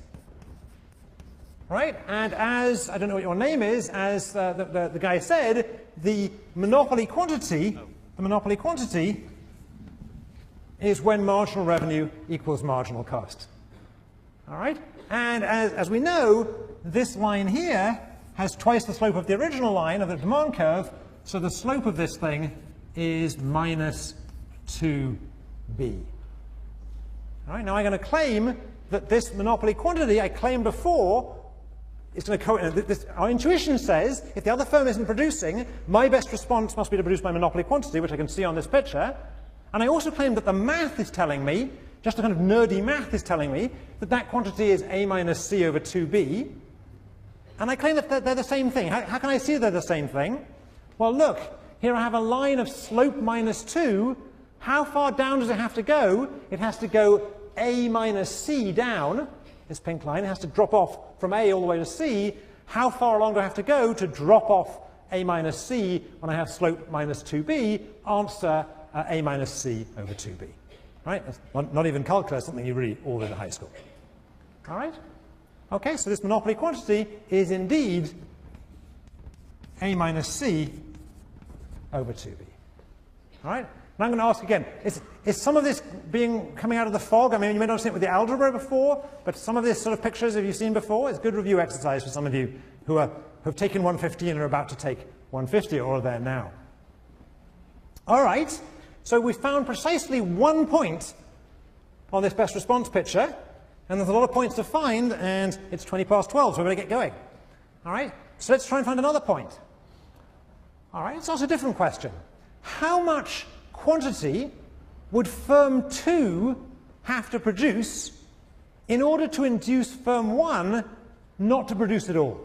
Right, and as, I don't know what your name is, as the guy said, the monopoly quantity is when marginal revenue equals marginal cost. All right, and as we know, this line here has twice the slope of the original line of the demand curve, so the slope of this thing is minus 2b. All right, now I'm going to claim that this monopoly quantity I claimed before is going to our intuition says if the other firm isn't producing, my best response must be to produce my monopoly quantity, which I can see on this picture. And I also claim that the math is telling me, just a kind of nerdy math is telling me, that that quantity is a minus c over 2b. And I claim that they're the same thing. How can I see they're the same thing? Well, look, here I have a line of slope minus 2. How far down does it have to go? It has to go a minus c down, this pink line. It has to drop off from a all the way to c. How far along do I have to go to drop off a minus c when I have slope minus 2b? Answer, a minus c over 2b. Right? That's not even calculus, something you really all did in high school. All right? Okay, so this monopoly quantity is indeed a minus c over 2b. All right? And I'm going to ask again, is some of this coming out of the fog? I mean, you may not have seen it with the algebra before, but some of this sort of pictures have you seen before? It's a good review exercise for some of you who have taken 150 and are about to take 150 or are there now. All right, so we found precisely 1 point on this best response picture, and there's a lot of points to find, and it's 20 past 12, so we're going to get going. All right, so let's try and find another point. All right, let's ask a different question. How much quantity would firm 2 have to produce in order to induce firm 1 not to produce at all?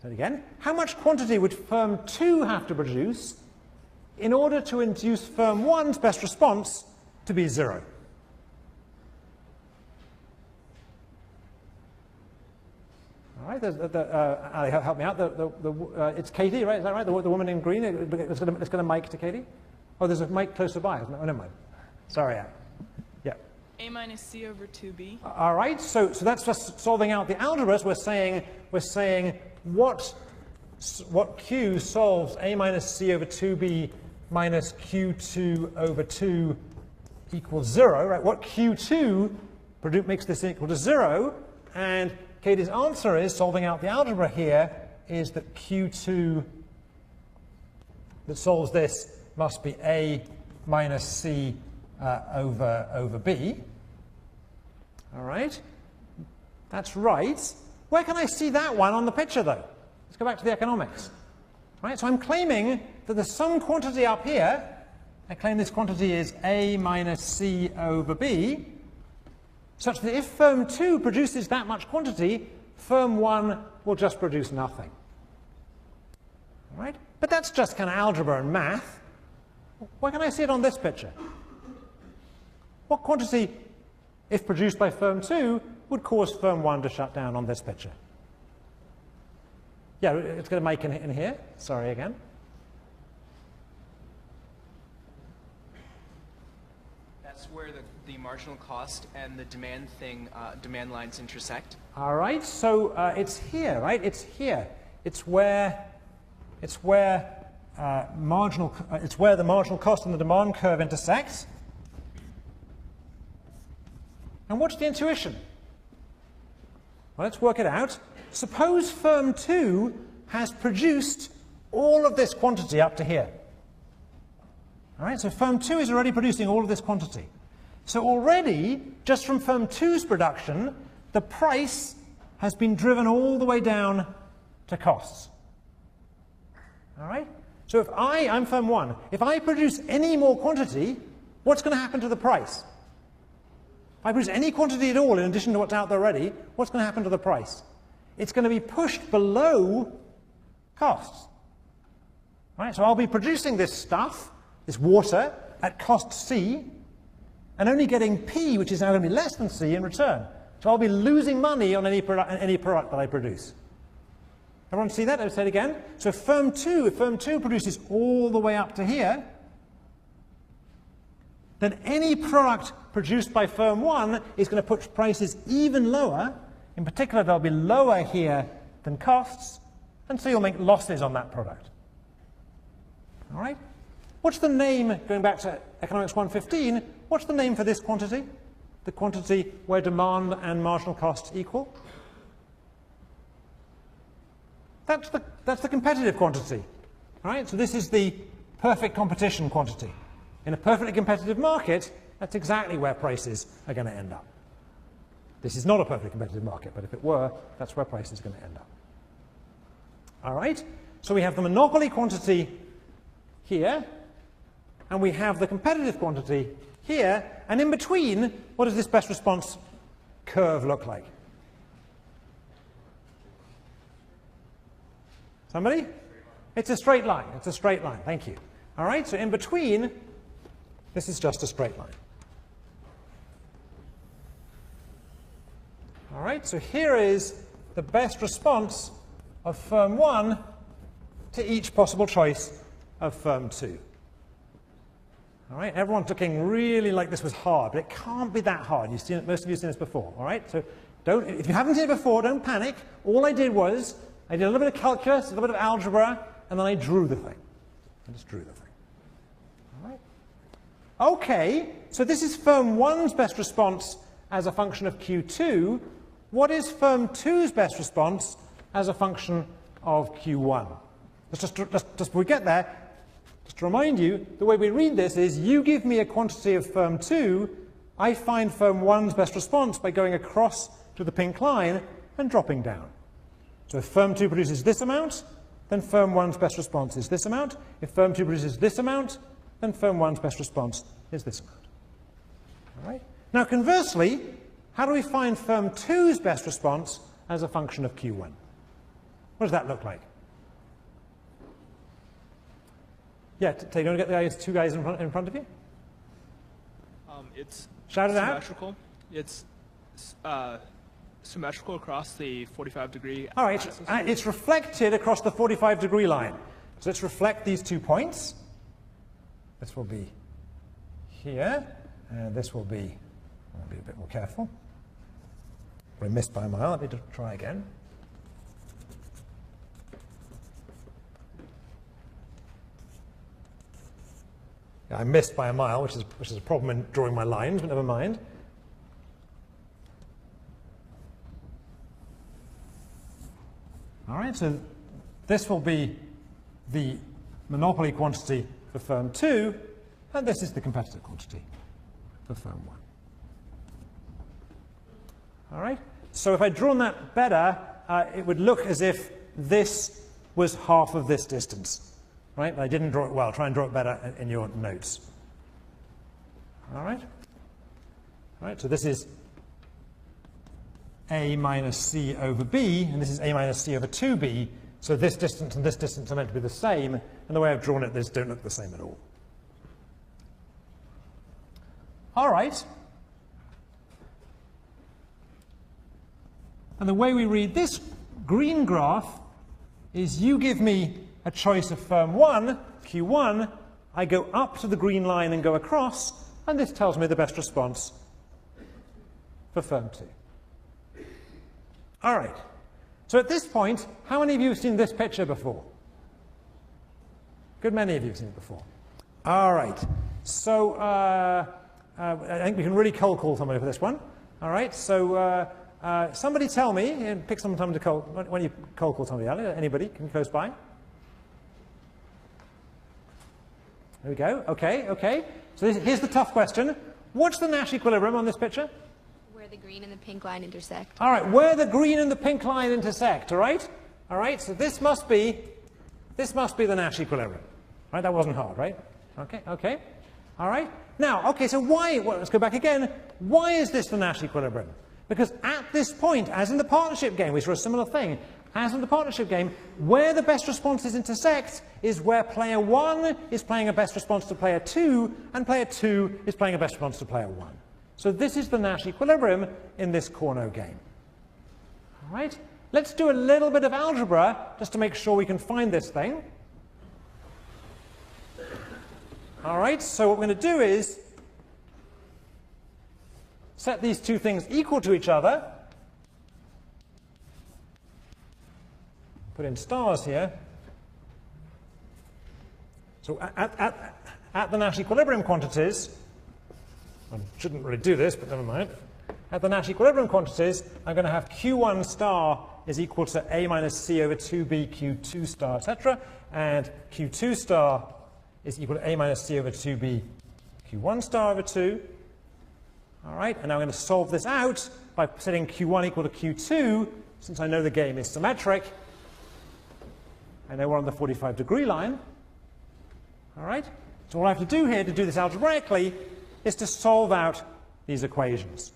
Say it again. How much quantity would firm 2 have to produce in order to induce firm 1's best response to be 0? All right, Ali, help me out. It's Katie, right? Is that right? The woman in green. Let's get a mic to Katie. Oh, there's a mic close by. Oh, never mind. Sorry, Anne. Yeah. A minus c over 2b. All right. So that's just solving out the algebras. We're saying what q solves a minus c over 2b minus q2 over 2 equals 0. Right? What q2 makes this equal to 0, and Katie's answer is, solving out the algebra here, is that q2 that solves this must be a minus c over b. All right, that's right. Where can I see that one on the picture, though? Let's go back to the economics. All right, so I'm claiming that there's some quantity up here. I claim this quantity is a minus c over b, such that if firm 2 produces that much quantity, firm 1 will just produce nothing. All right? But that's just kind of algebra and math. Where can I see it on this picture? What quantity, if produced by firm 2, would cause firm 1 to shut down on this picture? Yeah, it's going to make in here. Sorry again. That's where the marginal cost and the demand lines intersect. All right, so it's here, right? It's here. It's where the marginal cost and the demand curve intersect. And what's the intuition? Well, let's work it out. Suppose firm 2 has produced all of this quantity up to here. All right, so firm 2 is already producing all of this quantity. So already, just from firm 2's production, the price has been driven all the way down to costs. All right? So if I'm firm 1, if I produce any more quantity, what's going to happen to the price? If I produce any quantity at all in addition to what's out there already, what's going to happen to the price? It's going to be pushed below costs. Right? So I'll be producing this stuff, this water, at cost C, and only getting P, which is now going to be less than C, in return. So I'll be losing money on any product that I produce. Everyone see that? I'll say it again. So if firm 2 produces all the way up to here, then any product produced by firm 1 is going to put prices even lower. In particular, they'll be lower here than costs, and so you'll make losses on that product. All right? What's the name, going back to Economics 115, what's the name for this quantity? The quantity where demand and marginal costs equal? That's the competitive quantity. All right? So this is the perfect competition quantity. In a perfectly competitive market, that's exactly where prices are going to end up. This is not a perfectly competitive market, but if it were, that's where prices are going to end up. All right? So we have the monopoly quantity here, and we have the competitive quantity here, and in between, what does this best response curve look like? Somebody? It's a straight line. It's a straight line. Thank you. All right, so in between, this is just a straight line. All right, so here is the best response of firm 1 to each possible choice of firm 2. All right, everyone's looking really like this was hard, but it can't be that hard. You've seen it, most of you have seen this before. All right, so if you haven't seen it before, don't panic. All I did was I did a little bit of calculus, a little bit of algebra, and then I drew the thing. I just drew the thing. All right. Okay, so this is firm 1's best response as a function of Q2. What is firm 2's best response as a function of Q1? Just before we get there, just to remind you, the way we read this is you give me a quantity of firm 2, I find firm 1's best response by going across to the pink line and dropping down. So if firm 2 produces this amount, then firm 1's best response is this amount. If firm 2 produces this amount, then firm 1's best response is this amount. All right? Now conversely, how do we find firm 2's best response as a function of Q1? What does that look like? Yeah, you want to get the two guys in front of you? It's Shout it out. symmetrical. It's symmetrical across the 45-degree All right, it's reflected across the 45-degree line. So let's reflect these 2 points. This will be here, and this will be, I'll be a bit more careful. We missed by a mile. Let me just try again. Yeah, I missed by a mile, which is a problem in drawing my lines, but never mind. All right, so this will be the monopoly quantity for firm 2, and this is the competitive quantity for firm 1. All right, so if I'd drawn that better, it would look as if this was half of this distance. Right? I didn't draw it well. Try and draw it better in your notes. All right? All right, so this is A minus C over B, and this is A minus C over 2B. So this distance and this distance are meant to be the same, and the way I've drawn it, these don't look the same at all. All right. And the way we read this green graph is you give me a choice of firm 1, Q1, I go up to the green line and go across, and this tells me the best response for firm 2. All right. So at this point, how many of you have seen this picture before? Good many of you have seen it before. All right. So I think we can really cold call somebody for this one. All right. So somebody tell me, and pick some time to cold, when you cold call somebody, anybody, can you close by? There we go. Okay, okay. So here's the tough question. what's the Nash equilibrium on this picture? Where the green and the pink line intersect. All right, where the green and the pink line intersect, all right? All right, so this must be the Nash equilibrium. Right, that wasn't hard, right? Okay, okay. All right. Now, okay, so why, well, let's go back again. Why is this the Nash equilibrium? Because at this point, as in the partnership game, we saw a similar thing. As in the partnership game, where the best responses intersect is where player 1 is playing a best response to player 2, and player 2 is playing a best response to player 1. So this is the Nash equilibrium in this Corno game. All right. Let's do a little bit of algebra just to make sure we can find this thing. All right, so what we're going to do is set these two things equal to each other. Put in stars here. So at the Nash equilibrium quantities, I shouldn't really do this, but never mind. At the Nash equilibrium quantities, I'm going to have Q1 star is equal to A minus C over 2B Q2 star, etc. And Q2 star is equal to A minus C over 2B Q1 star over 2. All right, and now I'm going to solve this out by setting Q1 equal to Q2, since I know the game is symmetric. I know we're on the 45-degree line. All right, so what I have to do here to do this algebraically is to solve out these equations.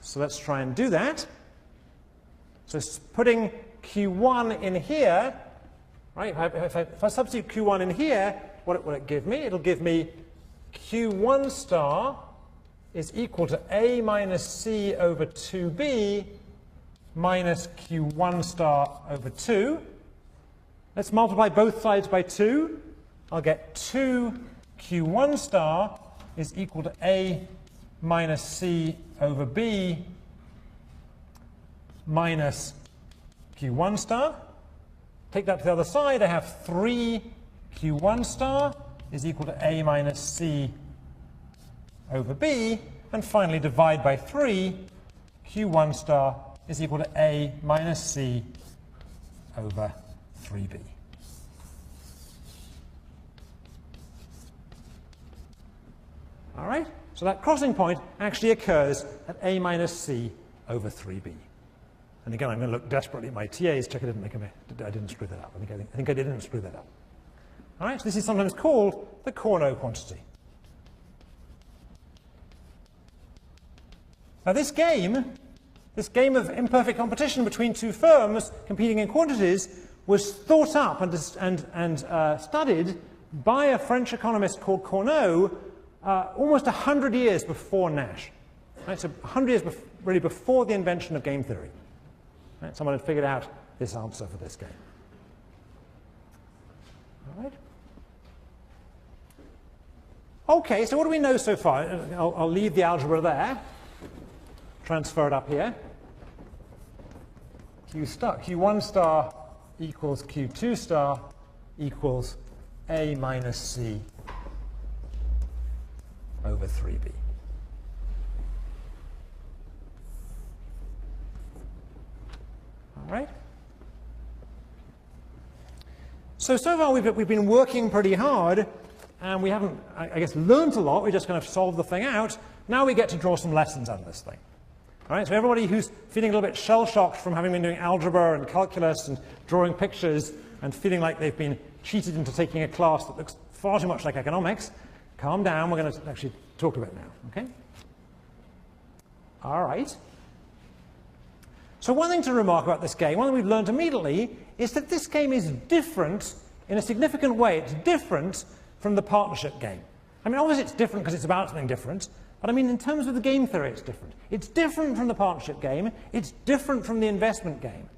So let's try and do that. So putting Q1 in here, right, if I substitute Q1 in here, what will it give me? It'll give me Q1 star is equal to A minus C over 2B minus Q1 star over 2. Let's multiply both sides by 2. I'll get 2 Q1 star is equal to A minus C over B minus Q1 star. Take that to the other side. I have 3 Q1 star is equal to A minus C over B. And finally, divide by 3. Q1 star is equal to A minus C over 3B. All right? So that crossing point actually occurs at A minus C over 3B. And again, I'm going to look desperately at my TAs, check I didn't screw that up. I think I didn't screw that up. All right, so this is sometimes called the Corno quantity. Now this game of imperfect competition between two firms competing in quantities was thought up and studied by a French economist called Corno almost 100 years before Nash. Right, so 100 years really before the invention of game theory. Right, someone had figured out this answer for this game. All right. Okay, so what do we know so far? I'll leave the algebra there. Transfer it up here. Q1 star equals Q2 star equals A minus C over 3B. All right. So far we've been working pretty hard, and we haven't, I guess, learned a lot. We just kind of solved the thing out. Now we get to draw some lessons out of this thing. All right, so everybody who's feeling a little bit shell-shocked from having been doing algebra and calculus and drawing pictures and feeling like they've been cheated into taking a class that looks far too much like economics, calm down. We're going to actually talk about it now, okay? All right. So one thing to remark about this game, one thing we've learned immediately, is that this game is different in a significant way. It's different from the partnership game. I mean, obviously it's different because it's about something different, but I mean, in terms of the game theory, it's different. It's different from the partnership game. It's different from the investment game.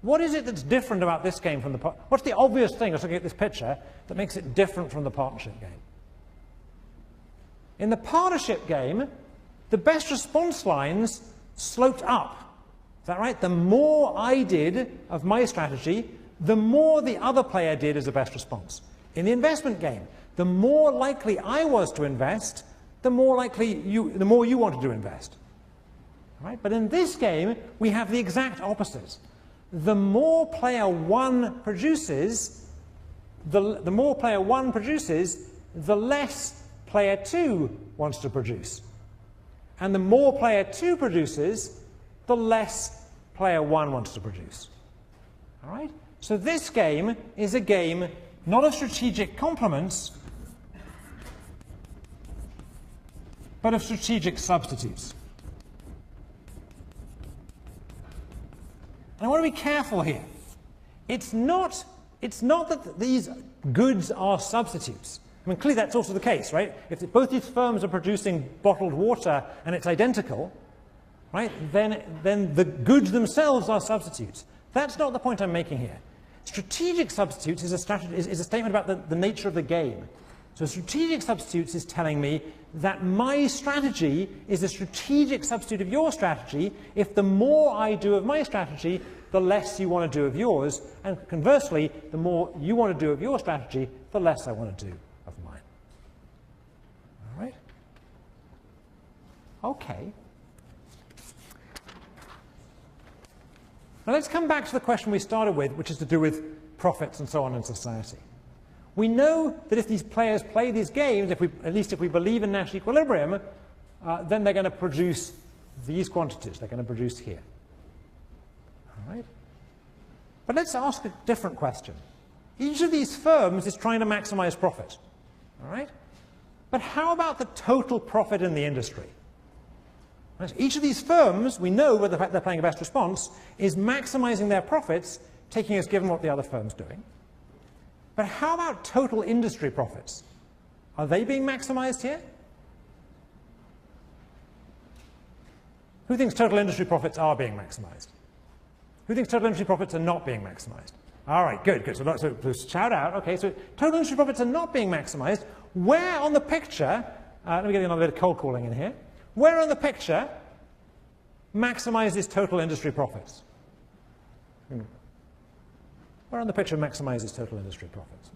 What is it that's different about this game from the what's the obvious thing, just looking at this picture, that makes it different from the partnership game? In the partnership game, the best response lines sloped up. Is that right? The more I did of my strategy, the more the other player did as a best response. In the investment game, the more likely I was to invest, the more you wanted to invest. All right? But in this game, we have the exact opposite. The more player 1 produces, the less player 2 wants to produce. and the more player 2 produces, the less player 1 wants to produce. All right? So this game is a game not of strategic complements, but of strategic substitutes. And I want to be careful here. It's not that these goods are substitutes. I mean, clearly that's also the case, right? If both these firms are producing bottled water and it's identical, right, then the goods themselves are substitutes. That's not the point I'm making here. Strategic substitutes is a statement about the nature of the game. So strategic substitutes is telling me that my strategy is a strategic substitute of your strategy if the more I do of my strategy, the less you want to do of yours, and conversely, the more you want to do of your strategy, the less I want to do of mine. All right? Okay. Now let's come back to the question we started with, which is to do with profits and so on in society. We know that if these players play these games, at least if we believe in Nash equilibrium, then they're going to produce these quantities. They're going to produce here. All right? But let's ask a different question. Each of these firms is trying to maximize profit. All right? But how about the total profit in the industry? Right? Each of these firms, we know with the fact they're playing a best response, is maximizing their profits, taking as given what the other firm's doing. But how about total industry profits? Are they being maximized here? Who thinks total industry profits are being maximized? Who thinks total industry profits are not being maximized? All right, good, good. So shout out. Okay, so total industry profits are not being maximized. Where on the picture, let me get another bit of cold calling in here. Where on the picture maximizes total industry profits? Where on the picture maximizes total industry profits?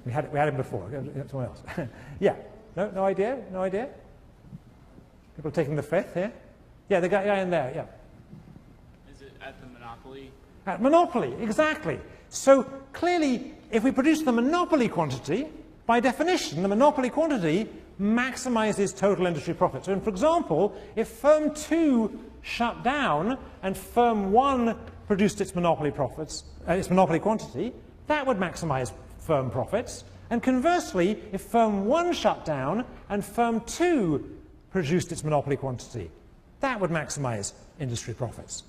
We had him before. Someone else. Yeah. No idea? No idea? People taking the fifth here? Yeah, the guy in there, yeah. Is it at the monopoly? At monopoly, exactly. So clearly, if we produce the monopoly quantity, by definition, the monopoly quantity maximizes total industry profit. So, for example, if firm 2 shut down and firm 1 produced its monopoly profits, its monopoly quantity, that would maximize firm profits. And conversely, if firm 1 shut down and firm 2 produced its monopoly quantity, that would maximize industry profits.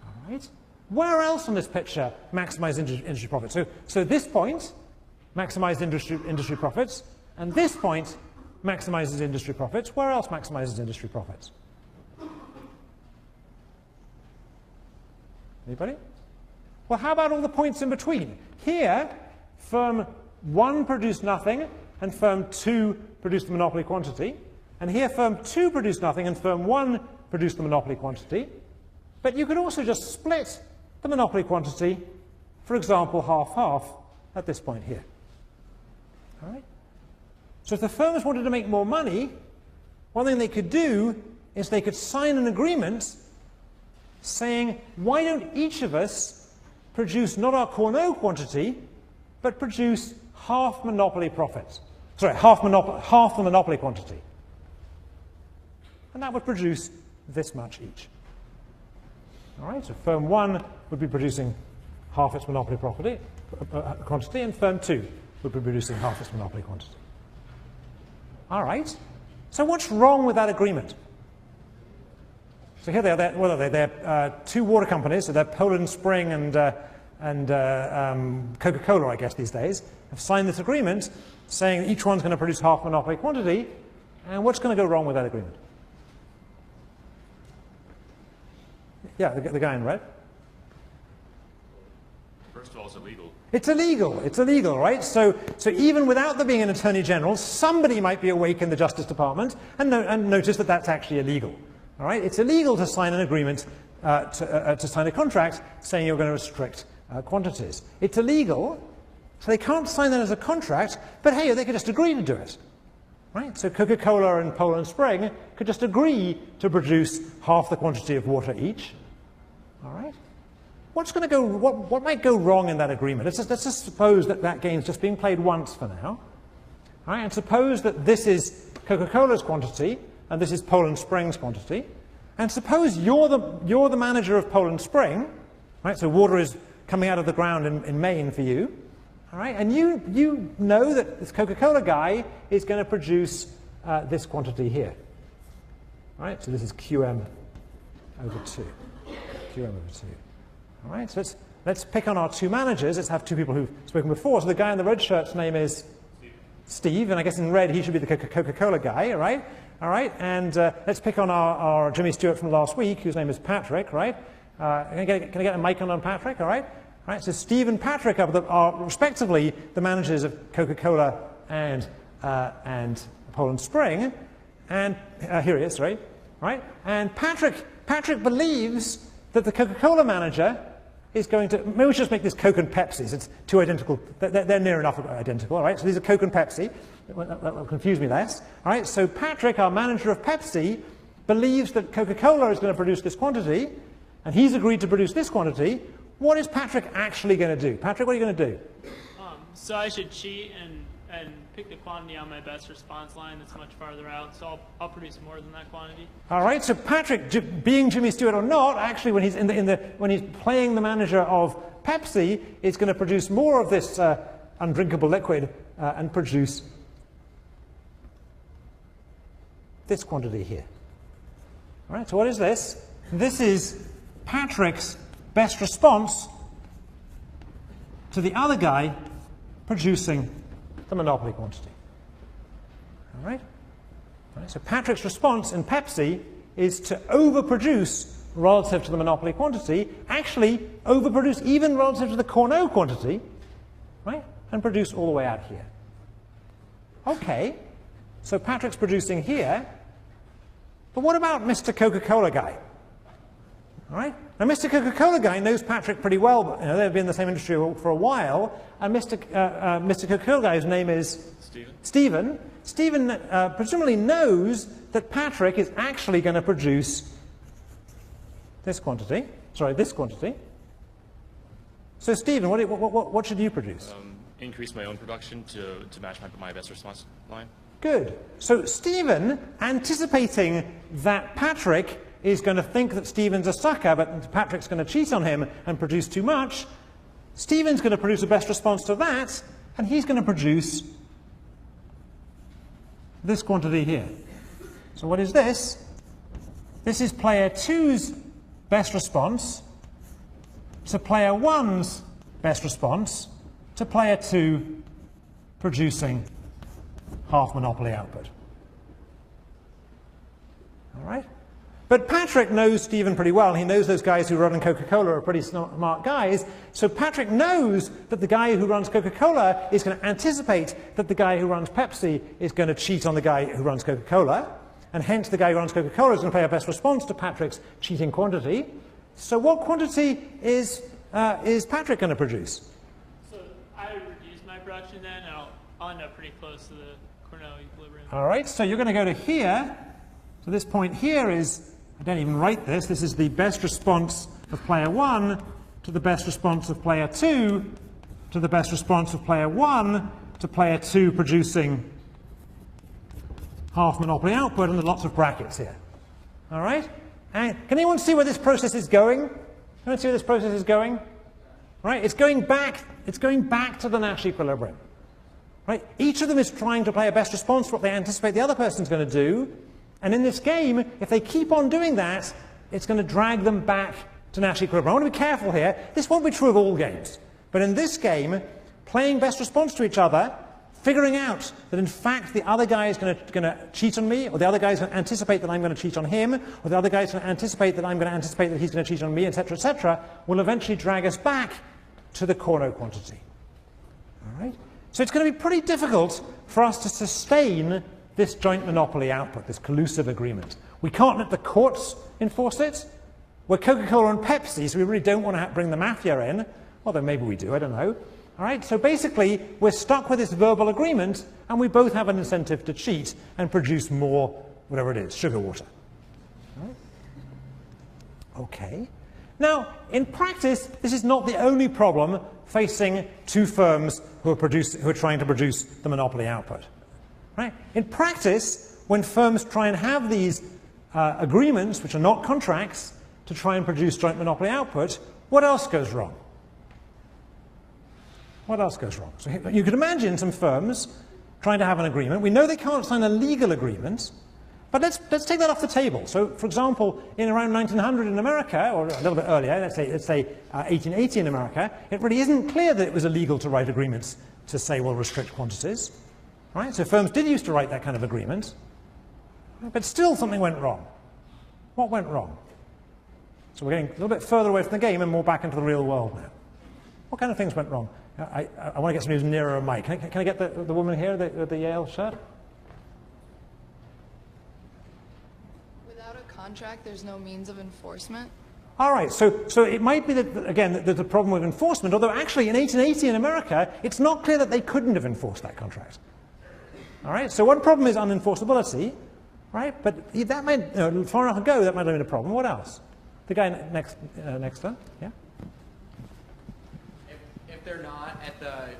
All right? Where else on this picture maximize industry profits? So this point maximizes industry profits, and this point maximizes industry profits. Where else maximizes industry profits? Anybody? Well, how about all the points in between? Here, firm 1 produced nothing, and firm 2 produced the monopoly quantity. And here, firm 2 produced nothing, and firm 1 produced the monopoly quantity. But you could also just split the monopoly quantity, for example, half-half, at this point here. All right? So if the firms wanted to make more money, one thing they could do is they could sign an agreement saying, why don't each of us produce not our Cournot quantity, but produce half monopoly profits. Sorry, half the monopoly quantity. And that would produce this much each. All right, so firm 1 would be producing half its monopoly quantity, and firm 2 would be producing half its monopoly quantity. All right, so what's wrong with that agreement? So here they are. What are they? They're 2 water companies. So they're Poland Spring and Coca-Cola, I guess, these days, have signed this agreement saying that each one's going to produce half monopoly quantity. And what's going to go wrong with that agreement? Yeah, the guy in red. First of all, it's illegal. It's illegal. It's illegal, right? So even without there being an attorney general, somebody might be awake in the Justice Department and notice that that's actually illegal. All right? It's illegal to sign an agreement, to sign a contract saying you're going to restrict quantities. It's illegal, so they can't sign that as a contract, but hey, they could just agree to do it. Right? So Coca-Cola and Poland Spring could just agree to produce half the quantity of water each. All right? What might go wrong in that agreement? Let's just suppose that game's just being played once for now. All right? And suppose that this is Coca-Cola's quantity, and this is Poland Spring's quantity. And suppose you're the manager of Poland Spring, right? So water is coming out of the ground in Maine for you, all right? And you know that this Coca-Cola guy is going to produce this quantity here, right? So this is QM over 2, QM over 2, all right? So let's pick on our two managers. Let's have two people who've spoken before. So the guy in the red shirt's name is Steve, and I guess in red he should be the Coca-Cola guy, all right? All right, and let's pick on our Jimmy Stewart from last week, whose name is Patrick, right? Can I get a mic on Patrick, all right? All right, so Steve and Patrick are respectively the managers of Coca-Cola and Poland Spring, and here he is, right? Right? And Patrick believes that the Coca-Cola manager is going to, maybe we should just make this Coke and Pepsi. It's two identical, they're near enough identical, all right? So these are Coke and Pepsi. That will confuse me less. All right, so Patrick, our manager of Pepsi, believes that Coca-Cola is going to produce this quantity, and he's agreed to produce this quantity. What is Patrick actually going to do? Patrick, what are you going to do? So I should cheat and pick the quantity on my best response line that's much farther out, so I'll produce more than that quantity. All right, so Patrick, being Jimmy Stewart or not, actually when he's when he's playing the manager of Pepsi, is going to produce more of this undrinkable liquid and produce this quantity here. All right, so what is this? This is Patrick's best response to the other guy producing the monopoly quantity. All right? All right, so Patrick's response in Pepsi is to overproduce relative to the monopoly quantity, actually overproduce even relative to the Cornell quantity, right? And produce all the way out here. Okay, so Patrick's producing here, but what about Mr. Coca-Cola guy? All right? Now, Mr. Coca-Cola guy knows Patrick pretty well, but they've been in the same industry for a while, and Mr. Coca-Cola guy's name is Stephen. Stephen presumably knows that Patrick is actually going to produce this quantity. Sorry, this quantity. So, Stephen, what should you produce? Increase my own production to match my best response line. Good. So, Stephen, anticipating that Patrick is going to think that Stephen's a sucker, but Patrick's going to cheat on him and produce too much, Stephen's going to produce the best response to that, and he's going to produce this quantity here. So what is this? This is player 2's best response to player 1's best response to player 2 producing half monopoly output. All right? But Patrick knows Stephen pretty well. He knows those guys who run Coca-Cola are pretty smart guys. So Patrick knows that the guy who runs Coca-Cola is going to anticipate that the guy who runs Pepsi is going to cheat on the guy who runs Coca-Cola. And hence the guy who runs Coca-Cola is going to play a best response to Patrick's cheating quantity. So what quantity is Patrick going to produce? So I would reduce my production then, and I'll end up pretty close to the Cornell equilibrium. All right, so you're going to go to here. So this point here is, I don't even write this, this is the best response of player 1 to the best response of player 2 to the best response of player 1 to player 2 producing half monopoly output, and there's lots of brackets here. All right? And can anyone see where this process is going? Anyone see where this process is going? Right? It's going back to the Nash equilibrium. Right? Each of them is trying to play a best response to what they anticipate the other person's going to do. And in this game, if they keep on doing that, it's going to drag them back to Nash equilibrium. I want to be careful here. This won't be true of all games. But in this game, playing best response to each other, figuring out that in fact the other guy is going to cheat on me, or the other guy is going to anticipate that I'm going to cheat on him, or the other guy is going to anticipate that I'm going to anticipate that he's going to cheat on me, etc., will eventually drag us back to the Corno quantity. All right? So it's going to be pretty difficult for us to sustain this joint monopoly output, this collusive agreement. We can't let the courts enforce it. We're Coca-Cola and Pepsi, so we really don't want to bring the mafia in. Although maybe we do, I don't know. All right, so basically, we're stuck with this verbal agreement, and we both have an incentive to cheat and produce more, whatever it is, sugar water. All right? Okay. Now, in practice, this is not the only problem facing two firms who are trying to produce the monopoly output. Right? In practice, when firms try and have these agreements, which are not contracts, to try and produce joint monopoly output, what else goes wrong? What else goes wrong? So you could imagine some firms trying to have an agreement. We know they can't sign a legal agreement, but let's take that off the table. So, for example, in around 1900 in America, or a little bit earlier, let's say 1880 in America, it really isn't clear that it was illegal to write agreements to say, well, restrict quantities. Right? So firms did used to write that kind of agreement, but still something went wrong. What went wrong? So we're getting a little bit further away from the game and more back into the real world now. What kind of things went wrong? I want to get somebody who's nearer a mic. Can I get the woman here with the Yale shirt? Without a contract, there's no means of enforcement. All right, so it might be that, again, there's a problem with enforcement, although actually in 1880 in America, it's not clear that they couldn't have enforced that contract. All right, so one problem is unenforceability, right? But that might, far enough ago, that might have been a problem. What else? The guy next to, yeah? If they're not at the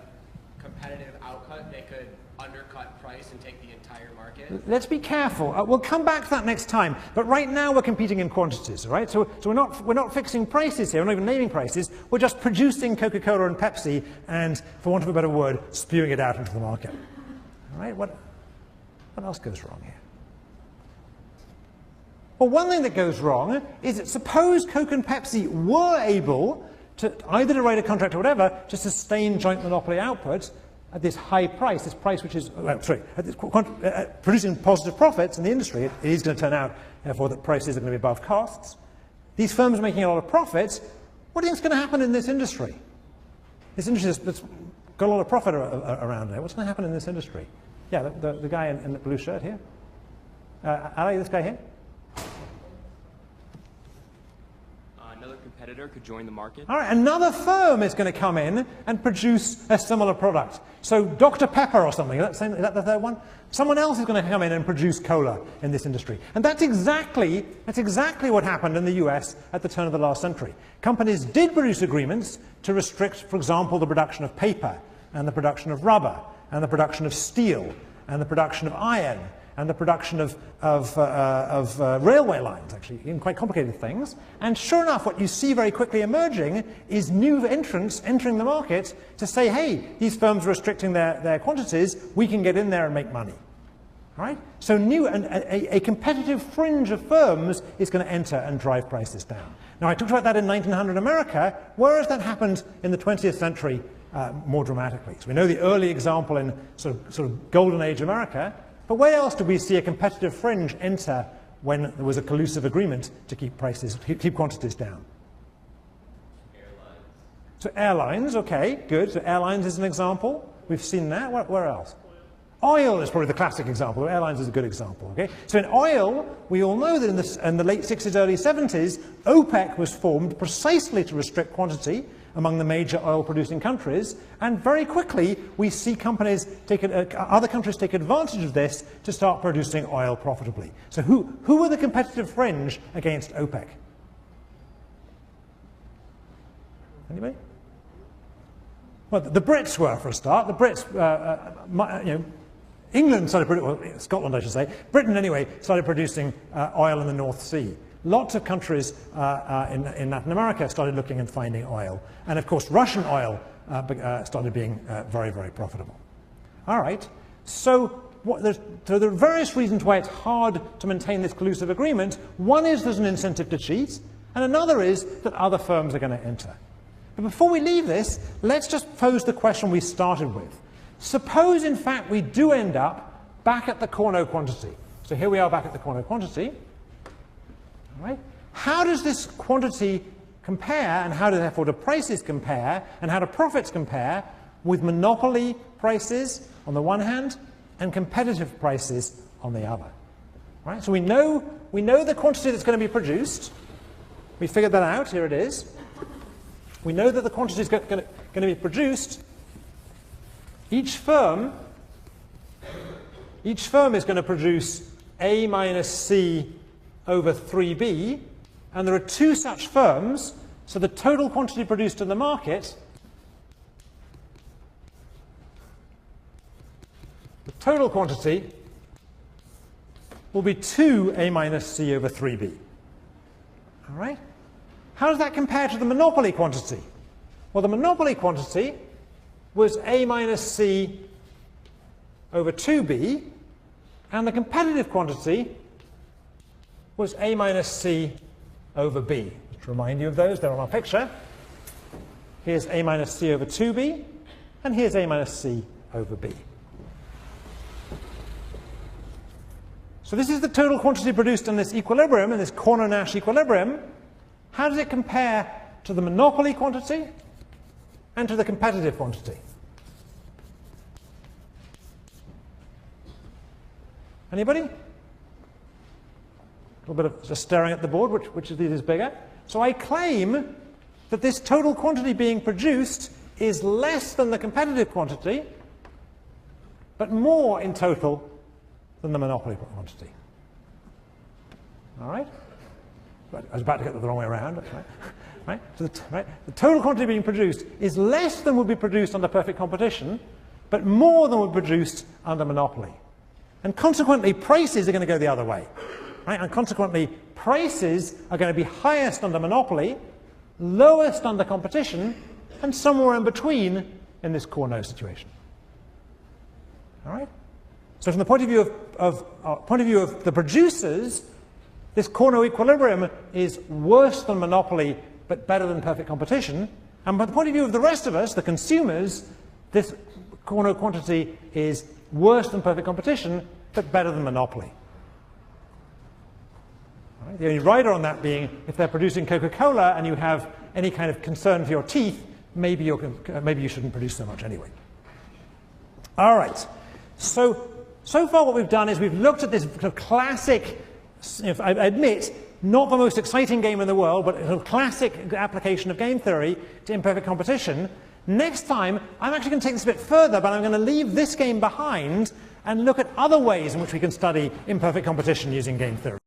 competitive outcut, they could undercut price and take the entire market. Let's be careful. We'll come back to that next time. But right now we're competing in quantities, right? So we're not fixing prices here. We're not even naming prices. We're just producing Coca-Cola and Pepsi and, for want of a better word, spewing it out into the market. All right? What else goes wrong here? Well, one thing that goes wrong is that suppose Coke and Pepsi were able to either to write a contract or whatever to sustain joint monopoly output at this high price, this price which is, producing positive profits in the industry. It is going to turn out, therefore, that prices are going to be above costs. These firms are making a lot of profits. What do you think is going to happen in this industry? This industry that's got a lot of profit around there. What's going to happen in this industry? Yeah, the guy in the blue shirt here. Ali, this guy here. Another competitor could join the market. All right, another firm is going to come in and produce a similar product. So Dr. Pepper or something, is that the third one? Someone else is going to come in and produce cola in this industry. And that's exactly what happened in the US at the turn of the last century. Companies did produce agreements to restrict, for example, the production of paper, and the production of rubber, and the production of steel, and the production of iron, and the production of railway lines, actually, in quite complicated things. And sure enough, what you see very quickly emerging is new entrants entering the market to say, hey, these firms are restricting their quantities, we can get in there and make money. All right? So a competitive fringe of firms is going to enter and drive prices down. Now, I talked about that in 1900 America, whereas that happened in the 20th century more dramatically. So we know the early example in sort of golden age America. But where else did we see a competitive fringe enter when there was a collusive agreement to keep prices, keep quantities down? Airlines. So airlines, okay, good. So airlines is an example. We've seen that. Where else? Oil is probably the classic example. Airlines is a good example. Okay. So in oil, we all know that in the late 60s, early 70s, OPEC was formed precisely to restrict quantity among the major oil-producing countries, and very quickly we see companies other countries take advantage of this to start producing oil profitably. So who were the competitive fringe against OPEC? Anybody? Well, the Brits were, for a start. The Brits, England started producing, well, Scotland I should say, Britain anyway, started producing oil in the North Sea. Lots of countries in Latin America started looking and finding oil. And of course, Russian oil started being very, very profitable. All right, so there are various reasons why it's hard to maintain this collusive agreement. One is there's an incentive to cheat, and another is that other firms are going to enter. But before we leave this, let's just pose the question we started with. Suppose, in fact, we do end up back at the Cournot quantity. So here we are back at the Cournot quantity. All right. How does this quantity compare, and how do therefore the prices compare, and how do profits compare with monopoly prices on the one hand and competitive prices on the other? All right. So we know the quantity that's going to be produced. We figured that out. Here it is. We know that the quantity is going to be produced. Each firm is going to produce A minus C over 3B, and there are two such firms, so the total quantity produced in the market, the total quantity will be 2a minus c over 3b. All right? How does that compare to the monopoly quantity? Well, the monopoly quantity was a minus c over 2b, and the competitive quantity was a minus c over b. To remind you of those, they're on our picture. Here's a minus c over 2b, and here's a minus c over b. So this is the total quantity produced in this equilibrium, in this corner-Nash equilibrium. How does it compare to the monopoly quantity and to the competitive quantity? Anybody? A little bit of just staring at the board, which of these is bigger? So I claim that this total quantity being produced is less than the competitive quantity, but more in total than the monopoly quantity. All right? I was about to get the wrong way around. Right? So the total quantity being produced is less than would be produced under perfect competition, but more than would be produced under monopoly. And consequently, prices are going to go the other way. Right? And consequently, prices are going to be highest under monopoly, lowest under competition, and somewhere in between in this core-no situation. All right? So from the point of view of the producers, this core-no equilibrium is worse than monopoly, but better than perfect competition. And from the point of view of the rest of us, the consumers, this core-no quantity is worse than perfect competition, but better than monopoly. All right? The only rider on that being if they're producing Coca-Cola and you have any kind of concern for your teeth, maybe you shouldn't produce so much anyway. All right. So far what we've done is we've looked at this kind of classic, I admit, not the most exciting game in the world, but a classic application of game theory to imperfect competition. Next time, I'm actually going to take this a bit further, but I'm going to leave this game behind and look at other ways in which we can study imperfect competition using game theory.